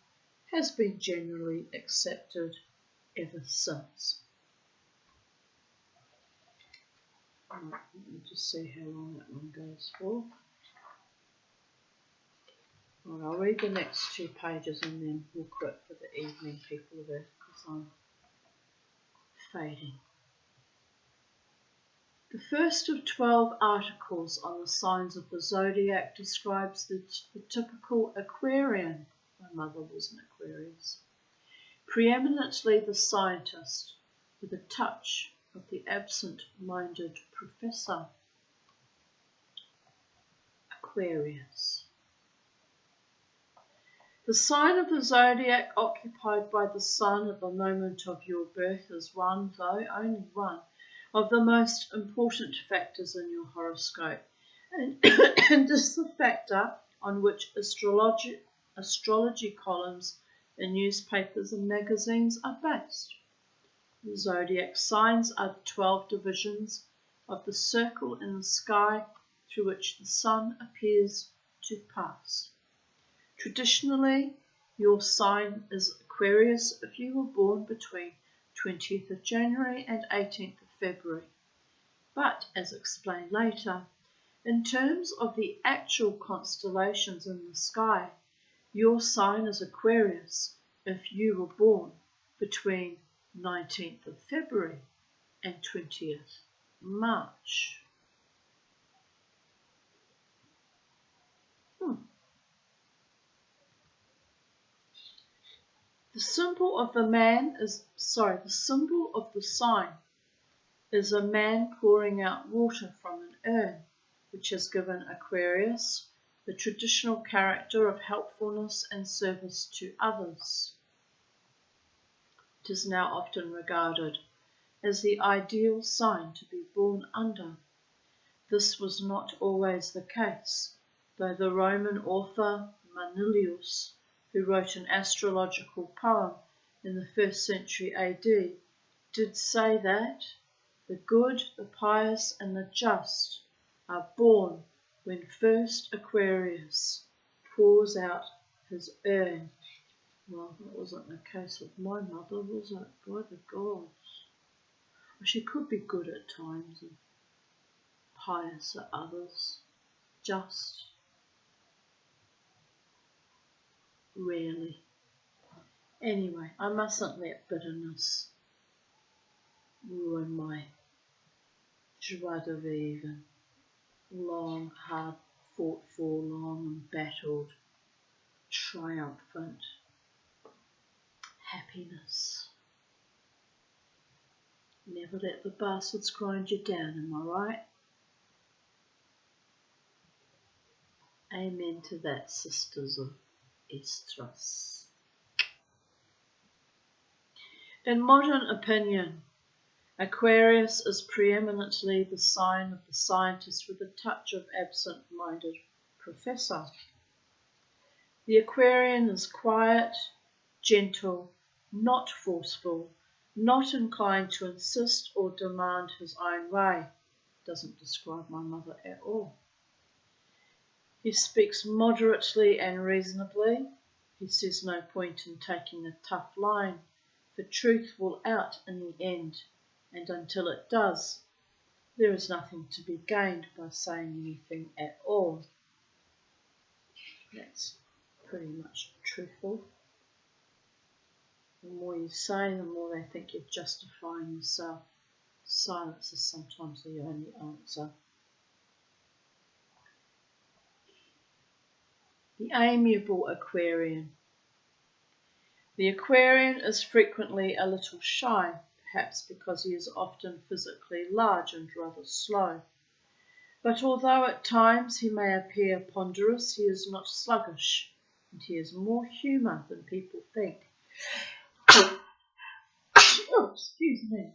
has been generally accepted ever since. Right, let me just see how long that one goes for. Right, I'll read the next 2 pages and then we'll quit for the evening, people, there, because I'm fading. The first of 12 articles on the signs of the zodiac describes the typical Aquarian. My mother was an Aquarius. Preeminently the scientist, with a touch of the absent-minded professor. Aquarius. The sign of the zodiac occupied by the sun at the moment of your birth is one, though only one, of the most important factors in your horoscope, and is the factor on which astrology columns in newspapers and magazines are based. The zodiac signs are the 12 divisions of the circle in the sky through which the sun appears to pass. Traditionally, your sign is Aquarius if you were born between 20th of January and 18th of February. But, as explained later, in terms of the actual constellations in the sky, your sign is Aquarius if you were born between 19th of February and 20th March. The symbol of the symbol of the sign is a man pouring out water from an urn, which has given Aquarius the traditional character of helpfulness and service to others. It is now often regarded as the ideal sign to be born under. This was not always the case, though the Roman author Manilius, who wrote an astrological poem in the 1st century AD, did say that the good, the pious, and the just are born when first Aquarius pours out his urn. Well, that wasn't the case with my mother, was it? By the gods. Well, she could be good at times and pious at others. Just. Rarely. Anyway, I mustn't let bitterness ruin my joie de vivre. Long, hard fought for, long and battled, triumphant happiness. Never let the bastards grind you down, am I right? Amen to that, sisters of Estrus. In modern opinion, Aquarius is preeminently the sign of the scientist with a touch of absent-minded professor. The Aquarian is quiet, gentle, not forceful, not inclined to insist or demand his own way. Doesn't describe my mother at all. He speaks moderately and reasonably. He sees no point in taking a tough line, for truth will out in the end, and until it does, there is nothing to be gained by saying anything at all. That's pretty much truthful. The more you say, the more they think you're justifying yourself. Silence is sometimes the only answer. The amiable Aquarian. The Aquarian is frequently a little shy, perhaps because he is often physically large and rather slow. But although at times he may appear ponderous, he is not sluggish, and he has more humour than people think. Oh, excuse me.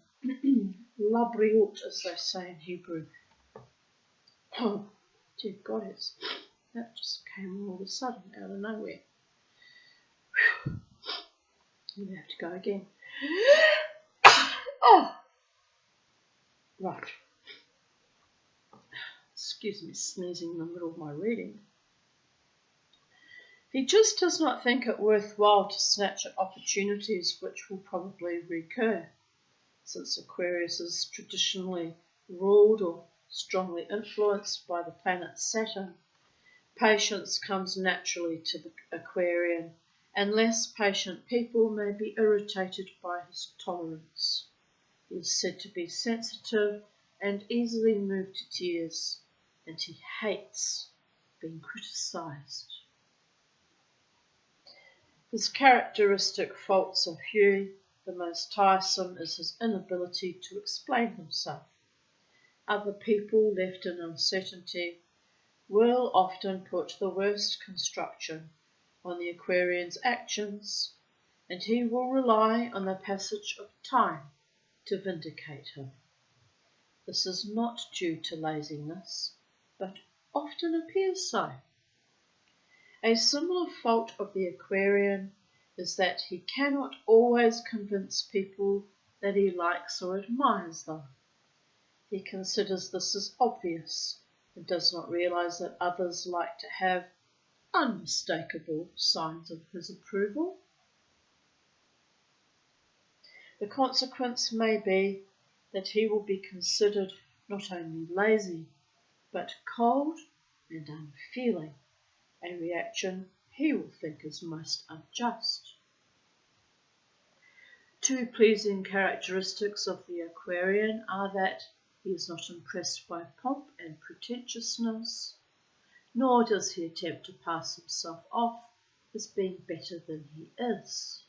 Labriot, as they say in Hebrew. Oh, dear goddess. That just came all of a sudden out of nowhere. We have to go again. Oh! Right. Excuse me, sneezing in the middle of my reading. He just does not think it worthwhile to snatch at opportunities which will probably recur, since Aquarius is traditionally ruled or strongly influenced by the planet Saturn, patience comes naturally to the Aquarian, and less patient people may be irritated by his tolerance. He is said to be sensitive and easily moved to tears, and he hates being criticised. His characteristic faults are few. The most tiresome is his inability to explain himself. Other people left in uncertainty will often put the worst construction on the Aquarian's actions, and he will rely on the passage of time to vindicate him. This is not due to laziness, but often appears so. A similar fault of the Aquarian is that he cannot always convince people that he likes or admires them. He considers this as obvious and does not realize that others like to have unmistakable signs of his approval. The consequence may be that he will be considered not only lazy, but cold and unfeeling, a reaction he will think is most unjust. Two pleasing characteristics of the Aquarian are that he is not impressed by pomp and pretentiousness, nor does he attempt to pass himself off as being better than he is.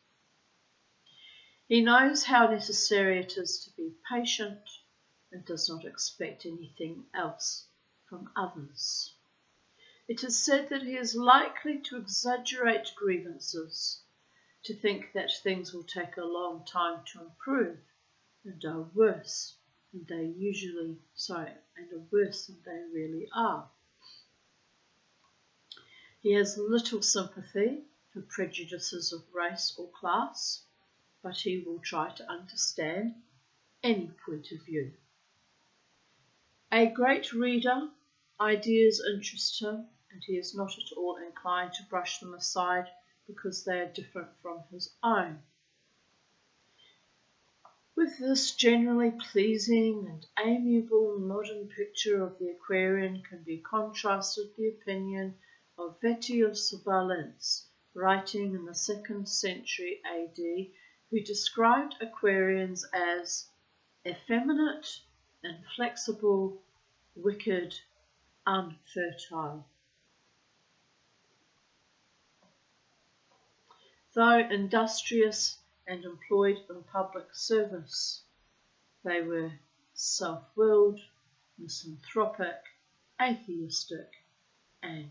He knows how necessary it is to be patient and does not expect anything else from others. It is said that he is likely to exaggerate grievances, to think that things will take a long time to improve and are worse than they really are. He has little sympathy for prejudices of race or class, but he will try to understand any point of view. A great reader, ideas interest him, and he is not at all inclined to brush them aside because they are different from his own. With this generally pleasing and amiable modern picture of the Aquarian can be contrasted the opinion of Vettius of Valence, writing in the 2nd century AD, who described Aquarians as effeminate, inflexible, wicked, unfertile. Though industrious and employed in public service, they were self-willed, misanthropic, atheistic, and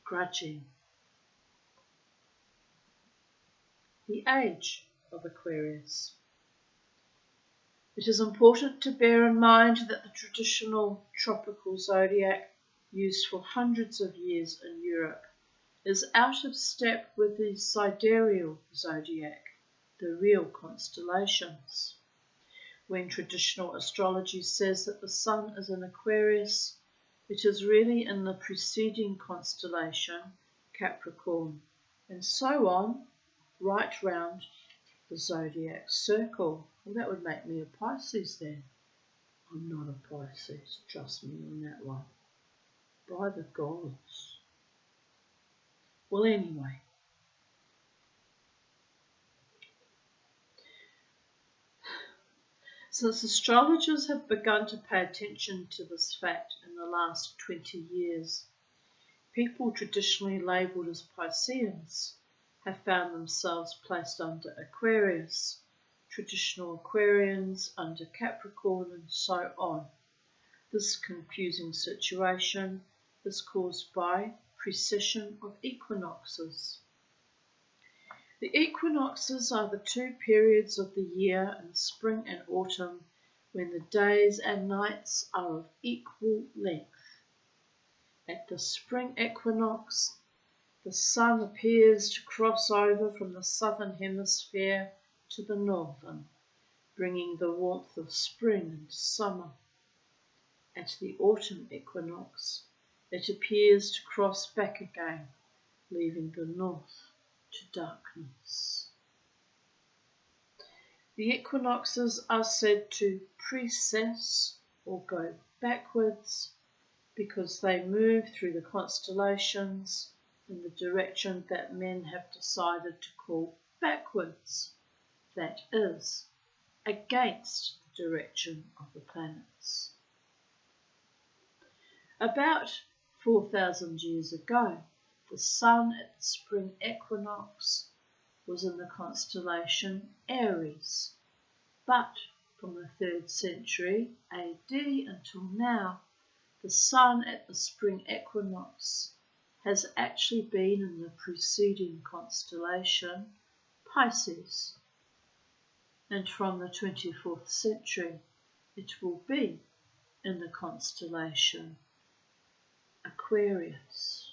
grudging. The age of Aquarius. It is important to bear in mind that the traditional tropical zodiac, used for hundreds of years in Europe, is out of step with the sidereal zodiac, the real constellations. When traditional astrology says that the sun is in Aquarius, it is really in the preceding constellation, Capricorn, and so on, right round the zodiac circle. Well, that would make me a Pisces then. I'm not a Pisces, trust me on that one. By the gods. Well, anyway. Since astrologers have begun to pay attention to this fact in the last 20 years, people traditionally labelled as Pisceans have found themselves placed under Aquarius, traditional Aquarians under Capricorn, and so on. This confusing situation is caused by precession of equinoxes. The equinoxes are the two periods of the year in spring and autumn when the days and nights are of equal length. At the spring equinox, the sun appears to cross over from the southern hemisphere to the northern, bringing the warmth of spring and summer. At the autumn equinox, it appears to cross back again, leaving the north to darkness. The equinoxes are said to precess or go backwards because they move through the constellations in the direction that men have decided to call backwards, that is, against the direction of the planets. About 4,000 years ago, the sun at the spring equinox was in the constellation Aries, but from the 3rd century AD until now, the sun at the spring equinox has actually been in the preceding constellation Pisces, and from the 24th century it will be in the constellation Aquarius.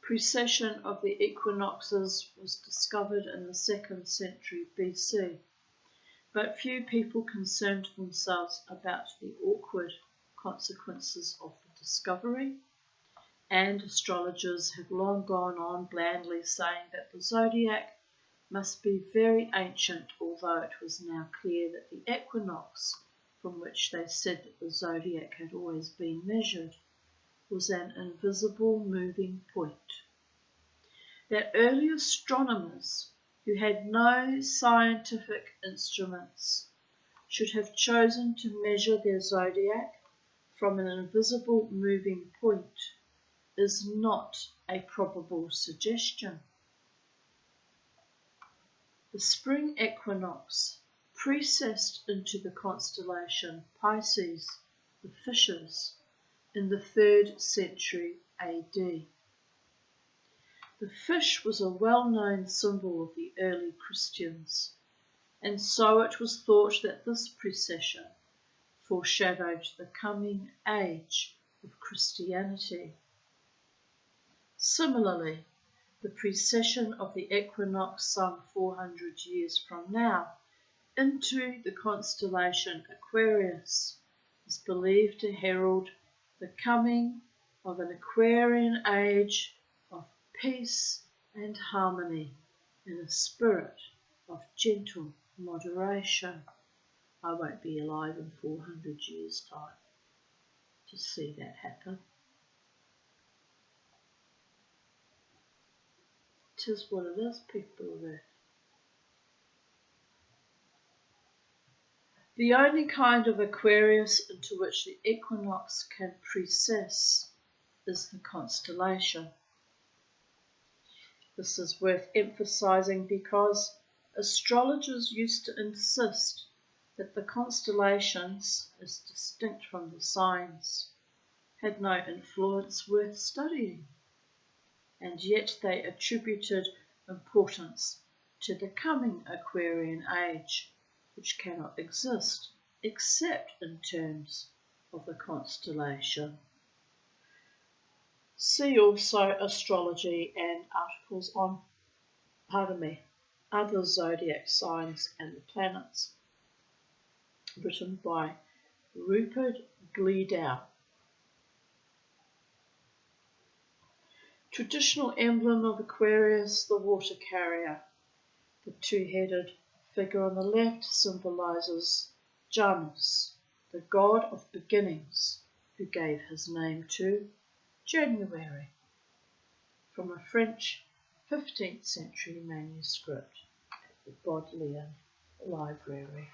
Precession of the equinoxes was discovered in the 2nd century BC, but few people concerned themselves about the awkward consequences of the discovery, and astrologers have long gone on blandly saying that the zodiac must be very ancient, although it was now clear that the equinox, from which they said that the zodiac had always been measured, was an invisible moving point. That early astronomers, who had no scientific instruments, should have chosen to measure their zodiac from an invisible moving point is not a probable suggestion. The spring equinox precessed into the constellation Pisces, the fishes, in the 3rd century AD. The fish was a well-known symbol of the early Christians, and so it was thought that this precession foreshadowed the coming age of Christianity. Similarly, the precession of the equinox some 400 years from now into the constellation Aquarius is believed to herald the coming of an Aquarian age of peace and harmony in a spirit of gentle moderation. I won't be alive in 400 years' time to see that happen. 'Tis what it is, people of Earth. The only kind of Aquarius into which the equinox can precess is the constellation. This is worth emphasizing because astrologers used to insist that the constellations, as distinct from the signs, had no influence worth studying, and yet they attributed importance to the coming Aquarian age, which cannot exist except in terms of the constellation. See also astrology and articles on, other zodiac signs and the planets, written by Rupert Gleedow. Traditional emblem of Aquarius, the water carrier. The two-headed figure on the left symbolises Janus, the god of beginnings, who gave his name to January, from a French 15th century manuscript at the Bodleian Library.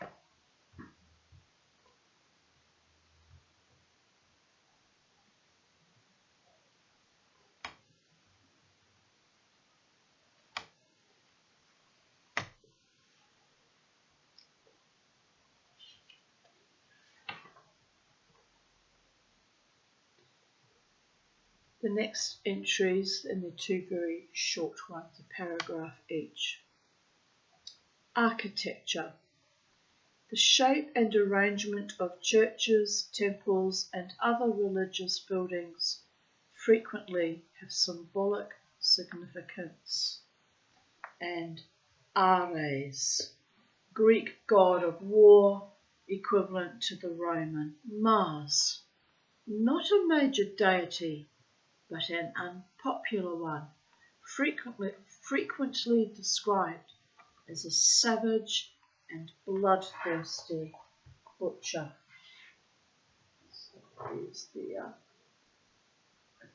The next entries, and they're two very short ones, a paragraph each. Architecture. The shape and arrangement of churches, temples, and other religious buildings frequently have symbolic significance. And Ares, Greek god of war, equivalent to the Roman Mars. Not a major deity, but an unpopular one, frequently described as a savage and bloodthirsty butcher. So here's the a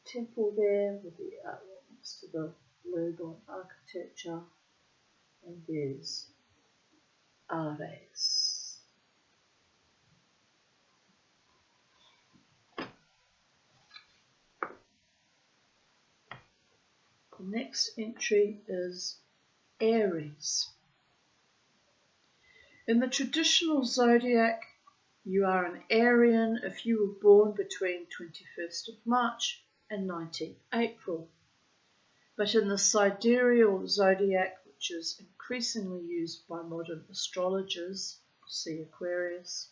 temple there with the artwork next to the word on architecture, and there's Ares. The next entry is Aries. In the traditional zodiac, you are an Arian if you were born between 21st of March and 19th April. But in the sidereal zodiac, which is increasingly used by modern astrologers, see Aquarius,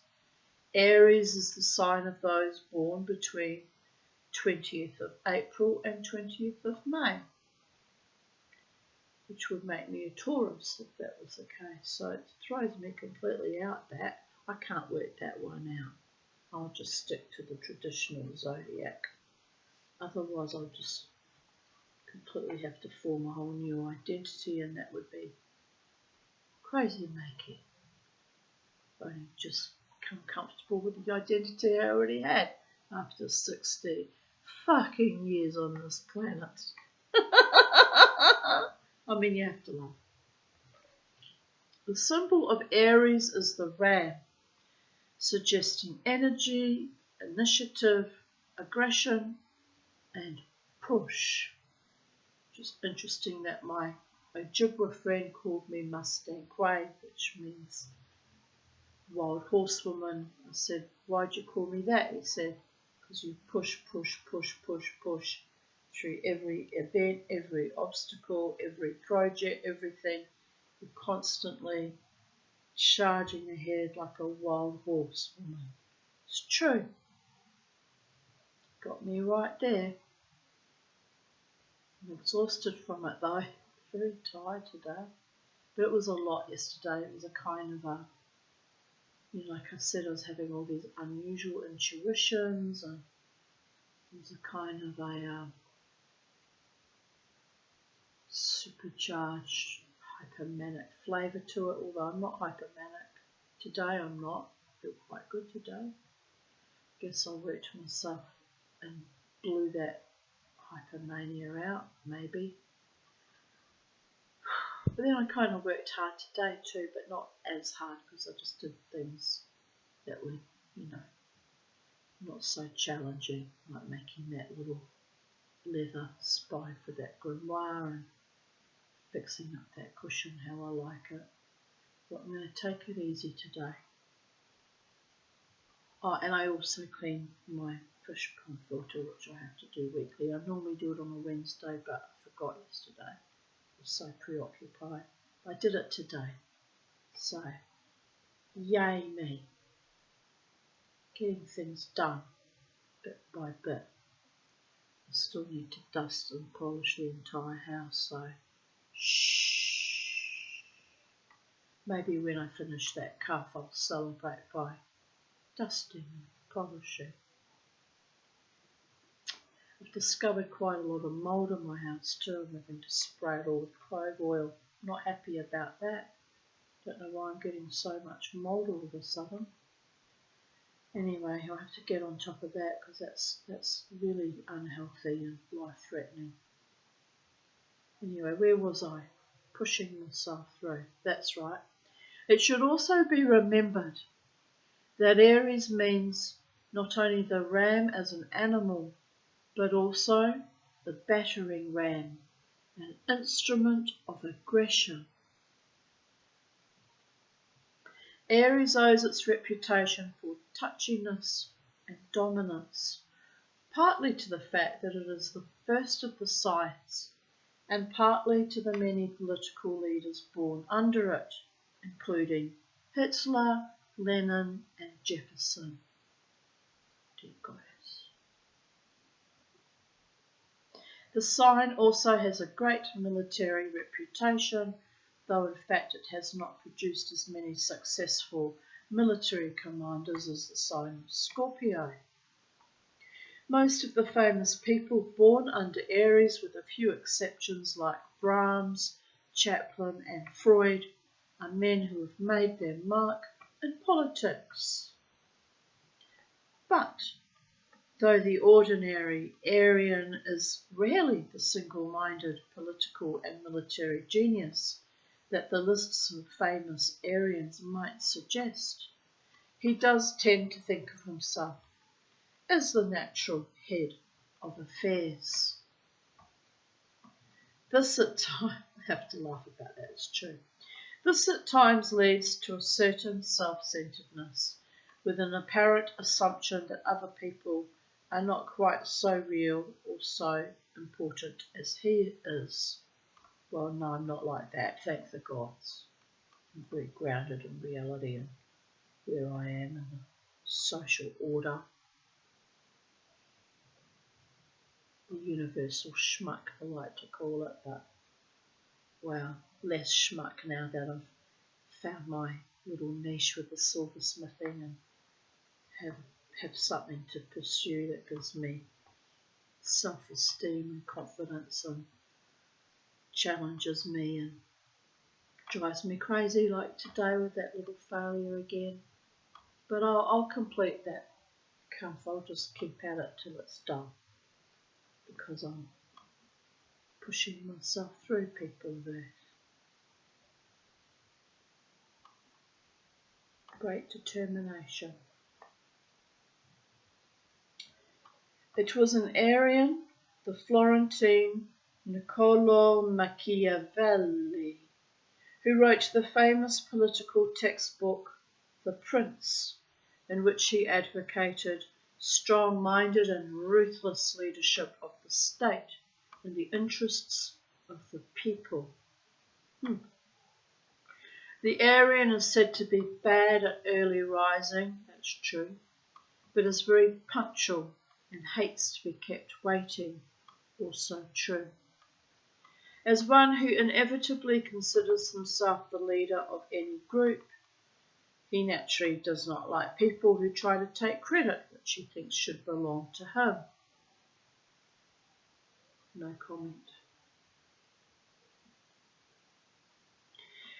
Aries is the sign of those born between 20th of April and 20th of May, which would make me a Taurus if that was the case. So it throws me completely out that. I can't work that one out. I'll just stick to the traditional zodiac. Otherwise I'll just completely have to form a whole new identity, and that would be crazy making. If I just become comfortable with the identity I already had after 60 fucking years on this planet. I mean, you have to love. The symbol of Aries is the ram, suggesting energy, initiative, aggression, and push. Just interesting that my Ojibwa friend called me Mustang Quay, which means wild horsewoman. I said, why'd you call me that? He said, because you push through every event, every obstacle, every project, everything. You're constantly charging ahead like a wild horsewoman. It's true. Got me right there. I'm exhausted from it though. Very tired today. But it was a lot yesterday. It was a kind of like I said, I was having all these unusual intuitions, and it was a kind of a supercharged hypomanic flavour to it, although I'm not hypomanic. Today I'm not. I feel quite good today. Guess I worked myself and blew that hypomania out, maybe. But then I kind of worked hard today too, but not as hard because I just did things that were, not so challenging, like making that little leather spine for that grimoire and fixing up that cushion how I like it. But I'm going to take it easy today. Oh, and I also clean my fish pond filter, which I have to do weekly. I normally do it on a Wednesday, but I forgot yesterday. I was so preoccupied. I did it today. So, yay me. Getting things done, bit by bit. I still need to dust and polish the entire house, so shh. Maybe when I finish that cuff, I'll celebrate by dusting and polishing. I've discovered quite a lot of mould in my house too. I'm having to spray it all with clove oil. I'm not happy about that. Don't know why I'm getting so much mould all of a sudden. Anyway, I'll have to get on top of that because that's really unhealthy and life-threatening. Anyway, where was I? Pushing myself through. That's right. It should also be remembered that Aries means not only the ram as an animal, but also the battering ram, an instrument of aggression. Aries owes its reputation for touchiness and dominance, partly to the fact that it is the first of the signs, and partly to the many political leaders born under it, including Hitler, Lenin, and Jefferson. Dear guys. The sign also has a great military reputation, though in fact it has not produced as many successful military commanders as the sign of Scorpio. Most of the famous people born under Aries, with a few exceptions like Brahms, Chaplin and Freud, are men who have made their mark in politics. But though the ordinary Arian is rarely the single-minded political and military genius that the lists of famous Arians might suggest, he does tend to think of himself as the natural head of affairs. This at times, I have to laugh about that, it's true. This at times leads to a certain self-centeredness, with an apparent assumption that other people are not quite so real or so important as he is. Well, no, I'm not like that, thank the gods. I'm very grounded in reality and where I am in the social order. The universal schmuck, I like to call it, but well, less schmuck now that I've found my little niche with the silversmithing and have something to pursue that gives me self-esteem and confidence and challenges me and drives me crazy, like today with that little failure again. But I'll complete that cuff. I'll just keep at it till it's done, because I'm pushing myself through, people there. Great determination. It was an Arian, the Florentine Niccolò Machiavelli, who wrote the famous political textbook The Prince, in which he advocated strong-minded and ruthless leadership of the state in the interests of the people. The Arian is said to be bad at early rising, that's true, but is very punctual and hates to be kept waiting, also true. As one who inevitably considers himself the leader of any group, he naturally does not like people who try to take credit which he thinks should belong to him. No comment.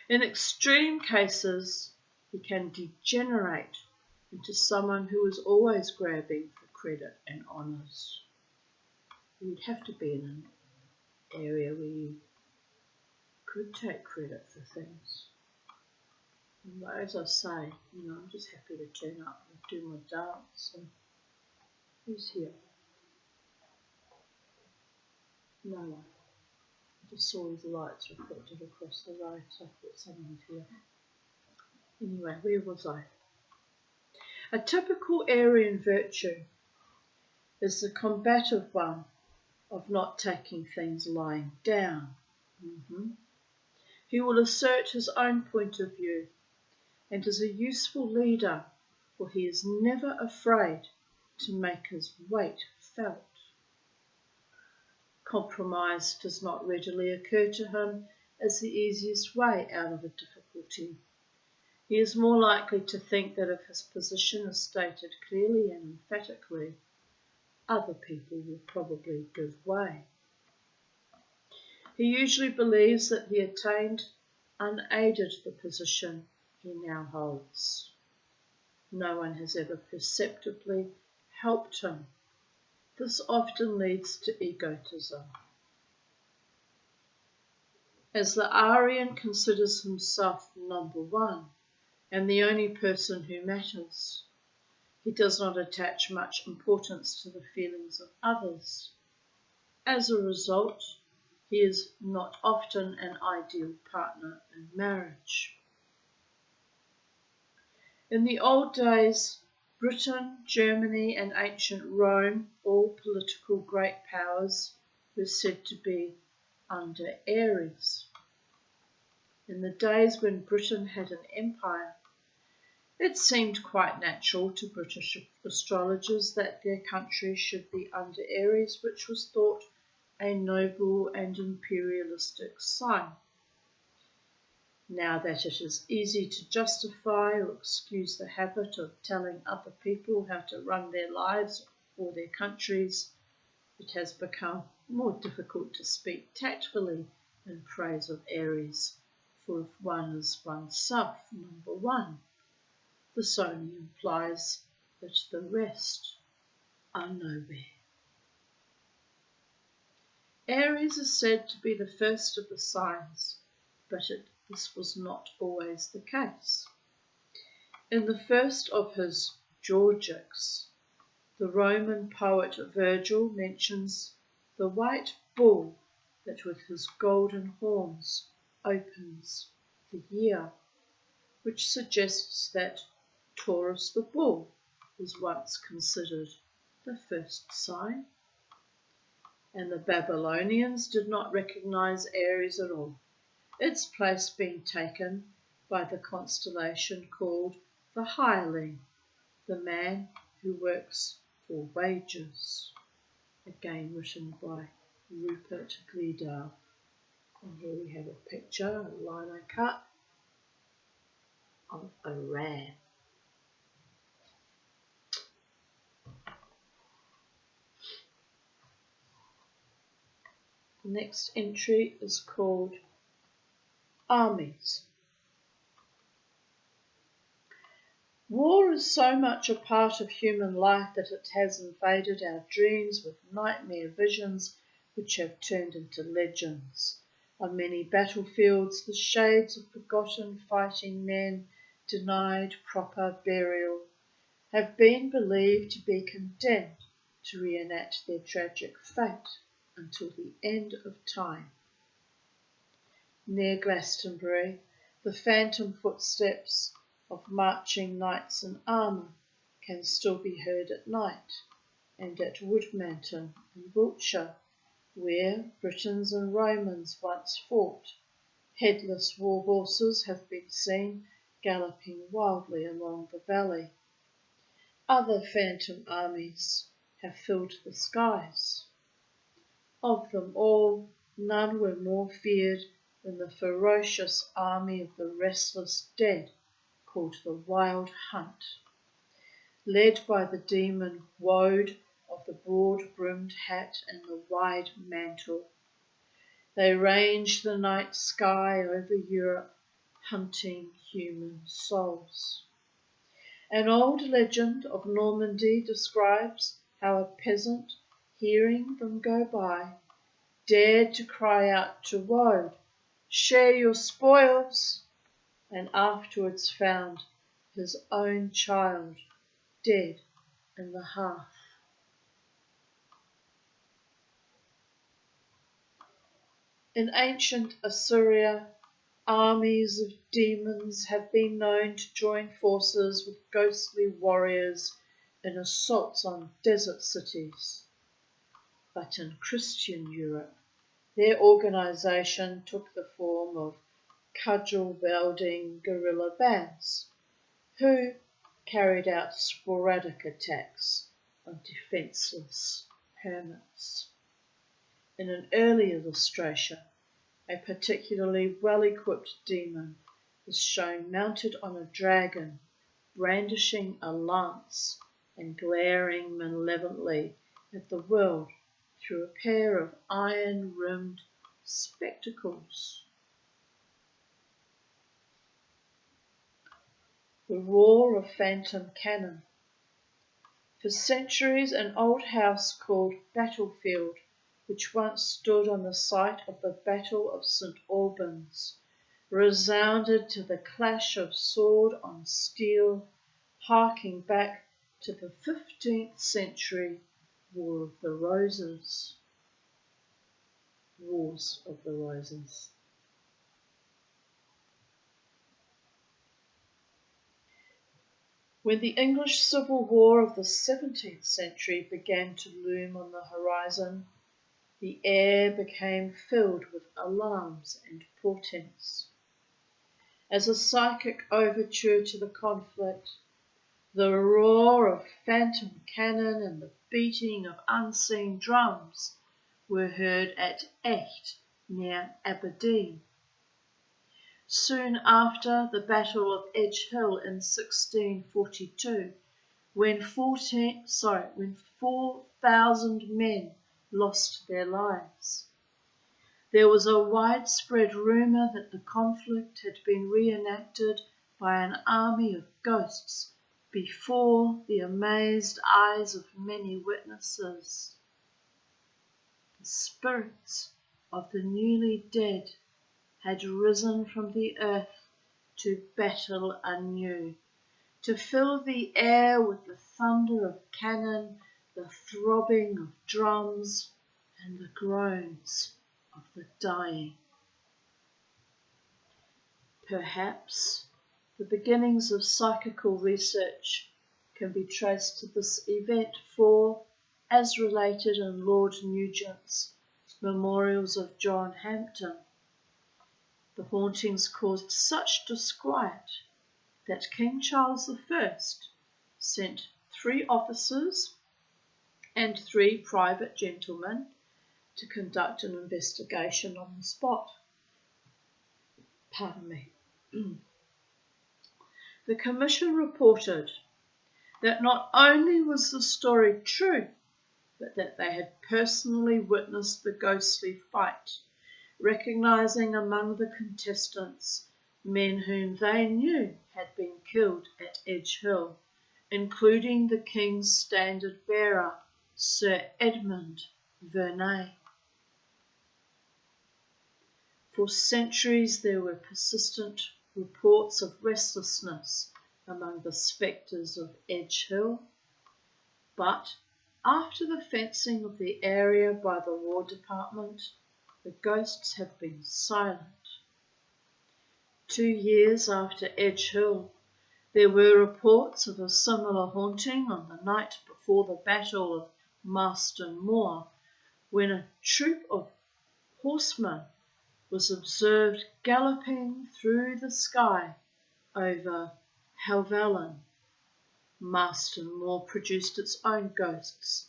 In extreme cases, he can degenerate into someone who is always grabbing for credit and honours. You'd have to be in an area where you could take credit for things. And as I say, I'm just happy to turn up and do my dance. And who's here? No one. I just saw his lights reflected across the road, so I thought someone was here. Anyway, where was I? A typical Aryan virtue is the combative one of not taking things lying down. He will assert his own point of view and is a useful leader, for he is never afraid to make his weight felt. Compromise does not readily occur to him as the easiest way out of a difficulty. He is more likely to think that if his position is stated clearly and emphatically, other people will probably give way. He usually believes that he attained unaided the position he now holds. No one has ever perceptibly helped him. This often leads to egotism. As the Aryan considers himself number one and the only person who matters, he does not attach much importance to the feelings of others. As a result, he is not often an ideal partner in marriage. In the old days, Britain, Germany and ancient Rome, all political great powers, were said to be under Aries. In the days when Britain had an empire, it seemed quite natural to British astrologers that their country should be under Aries, which was thought a noble and imperialistic sign. Now that it is easy to justify or excuse the habit of telling other people how to run their lives or their countries, it has become more difficult to speak tactfully in praise of Aries, for if one is oneself number one, this only implies that the rest are nowhere. Aries is said to be the first of the signs, but this was not always the case. In the first of his Georgics, the Roman poet Virgil mentions the white bull that with his golden horns opens the year, which suggests that Taurus the bull was once considered the first sign. And the Babylonians did not recognize Aries at all, its place being taken by the constellation called the hireling, the man who works for wages. Again written by Rupert Gleedale. And here we have a picture, a line I cut of a ram. The next entry is called Armies. War is so much a part of human life that it has invaded our dreams with nightmare visions which have turned into legends. On many battlefields, the shades of forgotten fighting men, denied proper burial, have been believed to be condemned to reenact their tragic fate until the end of time. Near Glastonbury, the phantom footsteps of marching knights in armour can still be heard at night, and at Woodmanton in Wiltshire, where Britons and Romans once fought, headless war horses have been seen galloping wildly along the valley. Other phantom armies have filled the skies. Of them all, none were more feared than the ferocious army of the restless dead, called the Wild Hunt. Led by the demon Woad of the broad-brimmed hat and the wide mantle, they range the night sky over Europe, hunting human souls. An old legend of Normandy describes how a peasant, hearing them go by, dared to cry out to Woad, "Share your spoils," and afterwards found his own child dead in the hearth. In ancient Assyria, armies of demons have been known to join forces with ghostly warriors in assaults on desert cities. But in Christian Europe, their organisation took the form of cudgel-wielding guerrilla bands, who carried out sporadic attacks on defenceless hermits. In an early illustration, a particularly well-equipped demon is shown mounted on a dragon, brandishing a lance and glaring malevolently at the world through a pair of iron-rimmed spectacles. The roar of phantom cannon. For centuries, an old house called Battlefield, which once stood on the site of the Battle of St. Albans, resounded to the clash of sword on steel, harking back to the 15th century Wars of the Roses. When the English Civil War of the 17th century began to loom on the horizon, the air became filled with alarms and portents. As a psychic overture to the conflict, the roar of phantom cannon and the beating of unseen drums were heard at Echt near Aberdeen. Soon after the Battle of Edge Hill in 1642, when 4,000 men lost their lives. There was a widespread rumour that the conflict had been reenacted by an army of ghosts before the amazed eyes of many witnesses. The spirits of the newly dead had risen from the earth to battle anew, to fill the air with the thunder of cannon, the throbbing of drums, and the groans of the dying. Perhaps the beginnings of psychical research can be traced to this event, for, as related in Lord Nugent's Memorials of John Hampden, the hauntings caused such disquiet that King Charles I sent 3 officers and 3 private gentlemen to conduct an investigation on the spot. Pardon me. The commission reported that not only was the story true, but that they had personally witnessed the ghostly fight, recognising among the contestants men whom they knew had been killed at Edge Hill, including the King's standard bearer, Sir Edmund Verney. For centuries there were persistent reports of restlessness among the spectres of Edge Hill, but after the fencing of the area by the War Department, the ghosts have been silent. 2 years after Edge Hill, there were reports of a similar haunting on the night before the Battle of Marston Moor, when a troop of horsemen was observed galloping through the sky over Helvellyn. Marston Moor produced its own ghosts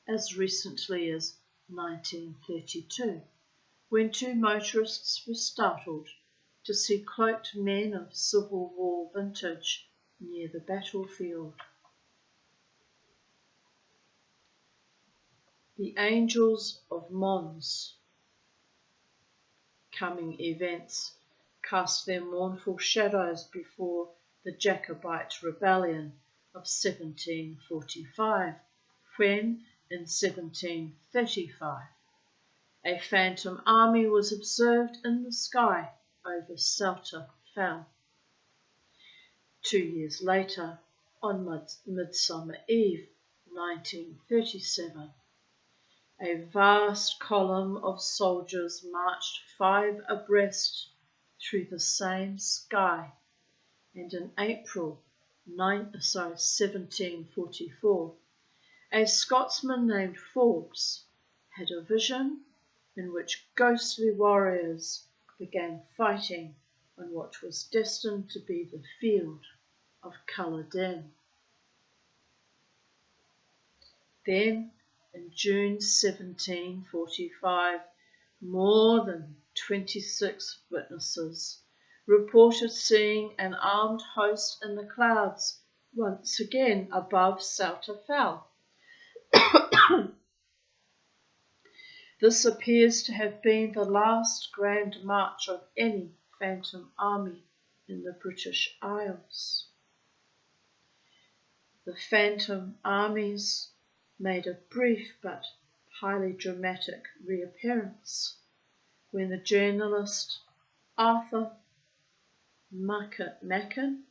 as recently as 1932, when 2 motorists were startled to see cloaked men of Civil War vintage near the battlefield. The Angels of Mons. Coming events cast their mournful shadows before the Jacobite rebellion of 1745, when, in 1735, a phantom army was observed in the sky over Salter Fell. 2 years later, on Midsummer Eve, 1937, a vast column of soldiers marched 5 abreast through the same sky, and in April 1744, a Scotsman named Forbes had a vision in which ghostly warriors began fighting on what was destined to be the field of Culloden. Then, in June 1745, more than 26 witnesses reported seeing an armed host in the clouds once again above Salter Fell. This appears to have been the last grand march of any phantom army in the British Isles. The phantom armies made a brief but highly dramatic reappearance when the journalist Arthur Machen, Machen,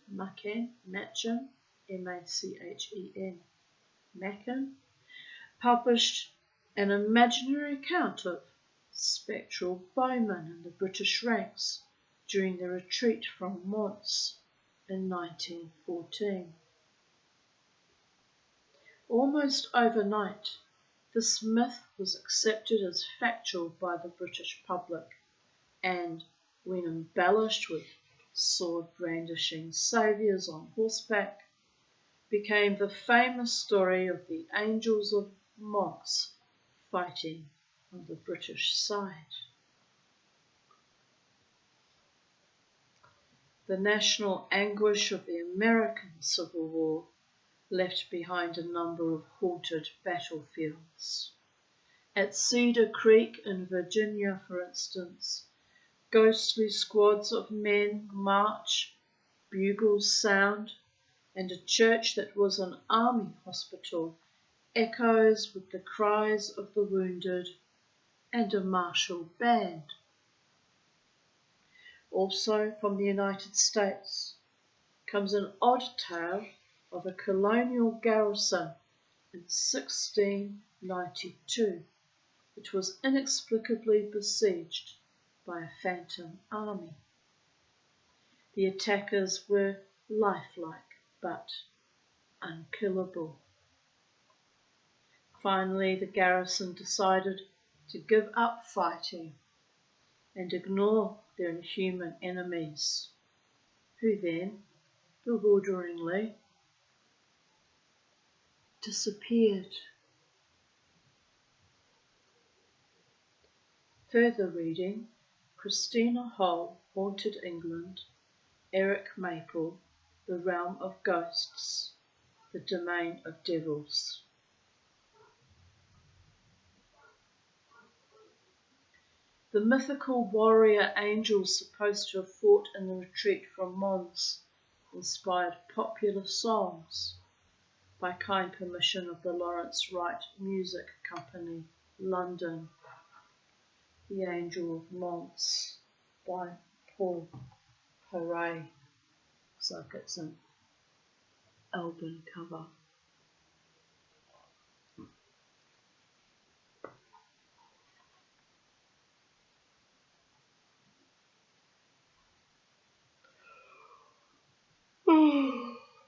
published an imaginary account of spectral bowmen in the British ranks during the retreat from Mons in 1914. Almost overnight, this myth was accepted as factual by the British public, and when embellished with sword-brandishing saviours on horseback, became the famous story of the Angels of Mons fighting on the British side. The national anguish of the American Civil War left behind a number of haunted battlefields. At Cedar Creek in Virginia, for instance, ghostly squads of men march, bugles sound, and a church that was an army hospital echoes with the cries of the wounded and a martial band. Also from the United States comes an odd tale of a colonial garrison in 1692, which was inexplicably besieged by a phantom army. The attackers were lifelike but unkillable. Finally, the garrison decided to give up fighting and ignore their inhuman enemies, who then, bewilderingly, disappeared. Further reading: Christina Hall, Haunted England, Eric Maple, The Realm of Ghosts, The Domain of Devils. The mythical warrior angels supposed to have fought in the retreat from Mons inspired popular songs by kind permission of the Lawrence Wright Music Company, London. The Angel of Mons by Paul Paray. Looks like it's an album cover.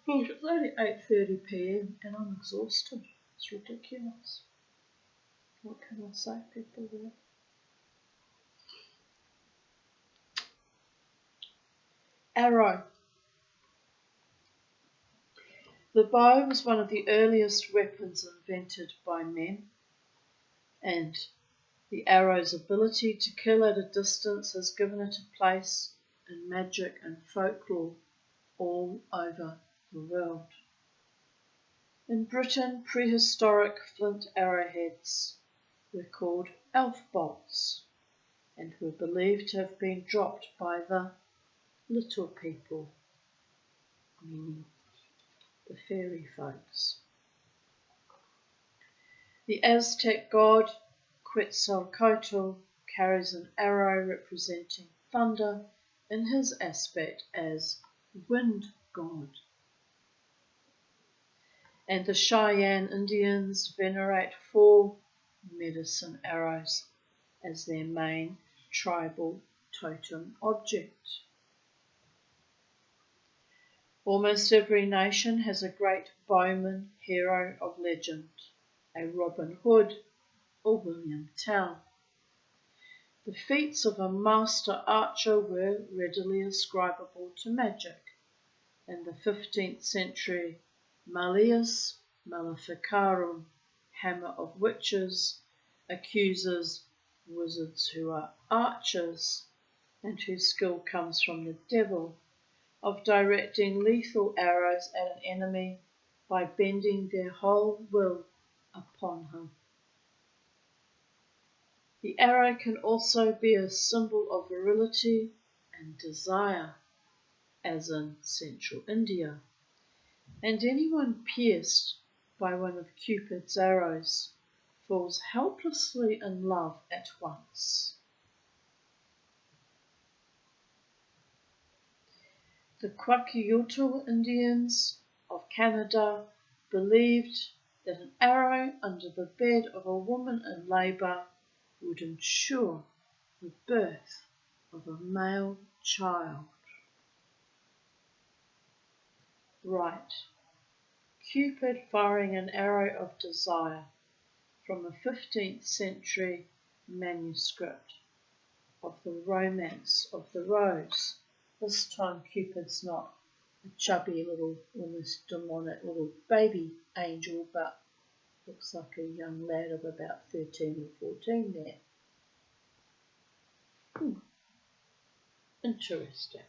Gosh, it's only 8:30 p.m. and I'm exhausted. It's ridiculous. What can I say, people there? Arrow. The bow was one of the earliest weapons invented by men, and the arrow's ability to kill at a distance has given it a place in magic and folklore all over the world. In Britain, prehistoric flint arrowheads were called elf bolts and were believed to have been dropped by the little people, meaning the fairy folks. The Aztec god Quetzalcoatl carries an arrow representing thunder in his aspect as wind god. And the Cheyenne Indians venerate 4 medicine arrows as their main tribal totem object. Almost every nation has a great bowman hero of legend, a Robin Hood or William Tell. The feats of a master archer were readily ascribable to magic. In the 15th century, Malleus Maleficarum, hammer of witches, accuses wizards who are archers and whose skill comes from the devil of directing lethal arrows at an enemy by bending their whole will upon him. The arrow can also be a symbol of virility and desire, as in Central India, and anyone pierced by one of Cupid's arrows falls helplessly in love at once. The Kwakiutl Indians of Canada believed that an arrow under the bed of a woman in labour would ensure the birth of a male child. Right. Cupid firing an arrow of desire from a 15th century manuscript of the Romance of the Rose. This time Cupid's not a chubby little, almost demonic little baby angel, but looks like a young lad of about 13 or 14 there. Interesting.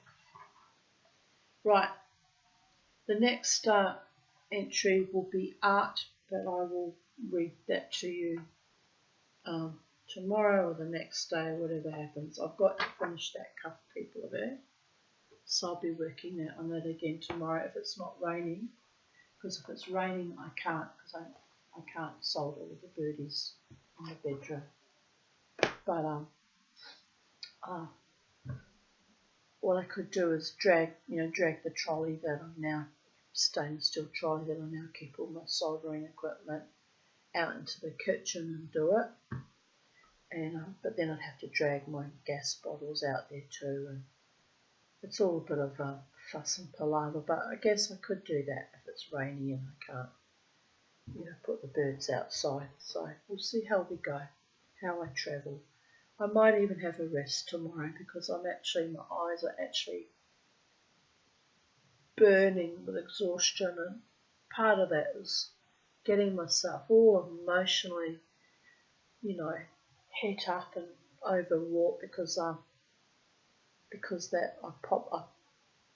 Right. The next entry will be art, but I will read that to you tomorrow or the next day, whatever happens. I've got to finish that cuff, people of Earth, so I'll be working on that again tomorrow if it's not raining, because if it's raining I can't, because I can't solder with the birdies in the bedroom. But what I could do is drag the trolley that I'm now, stainless steel trolley that I now keep all my soldering equipment out into the kitchen and do it. And but then I'd have to drag my gas bottles out there too, and it's all a bit of fuss and palaver. But I guess I could do that if it's rainy and I can't, put the birds outside. So we'll see how we go, how I travel. I might even have a rest tomorrow because my eyes are actually burning with exhaustion, and part of that is getting myself all emotionally, het up and overwrought because that I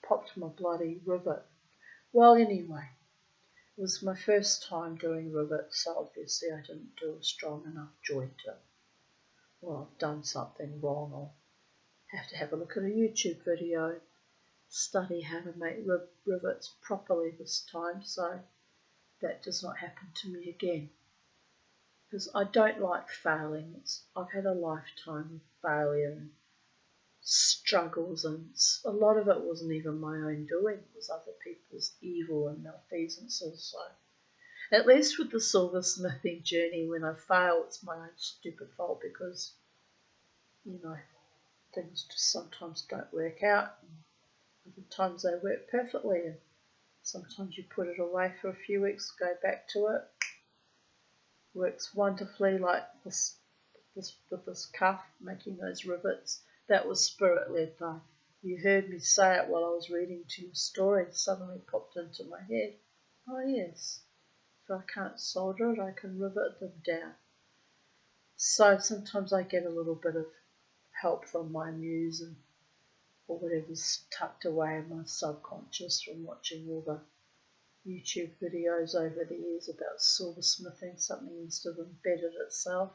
popped my bloody rivet. Well, anyway, it was my first time doing rivets, so obviously I didn't do a strong enough jointer. Well, I've done something wrong. I'll have to have a look at a YouTube video, study how to make rivets properly this time, so that does not happen to me again. Because I don't like failing. I've had a lifetime of failure and struggles, and a lot of it wasn't even my own doing. It was other people's evil and malfeasances. So at least with the silversmithing journey, when I fail, it's my own stupid fault because, things just sometimes don't work out. And other times they work perfectly, and sometimes you put it away for a few weeks, go back to it. Works wonderfully, like this with this cuff, making those rivets. That was spirit-led though. You heard me say it while I was reading to you a story. It suddenly popped into my head. Oh yes, if I can't solder it, I can rivet them down. So sometimes I get a little bit of help from my muse or whatever's tucked away in my subconscious from watching all the YouTube videos over the years about silversmithing. Something must have embedded itself.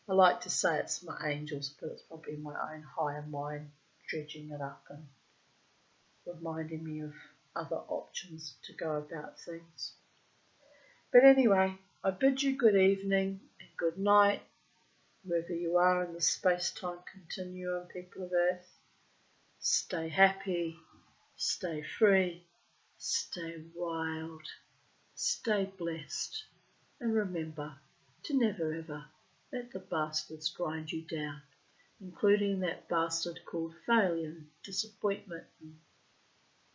I like to say it's my angels, but it's probably my own higher mind dredging it up and reminding me of other options to go about things. But anyway, I bid you good evening and good night, wherever you are in the space-time continuum, people of Earth. Stay happy, stay free, stay wild, stay blessed, and remember to never ever let the bastards grind you down, including that bastard called failure and disappointment and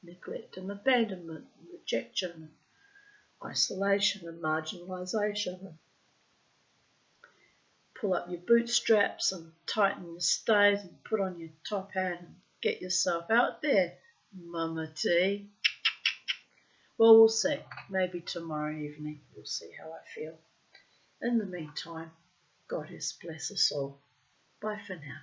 neglect and abandonment and rejection and isolation and marginalisation. And pull up your bootstraps and tighten your stays and put on your top hat and get yourself out there, Mama T. Well, we'll see. Maybe tomorrow evening. We'll see how I feel. In the meantime, Goddess bless us all. Bye for now.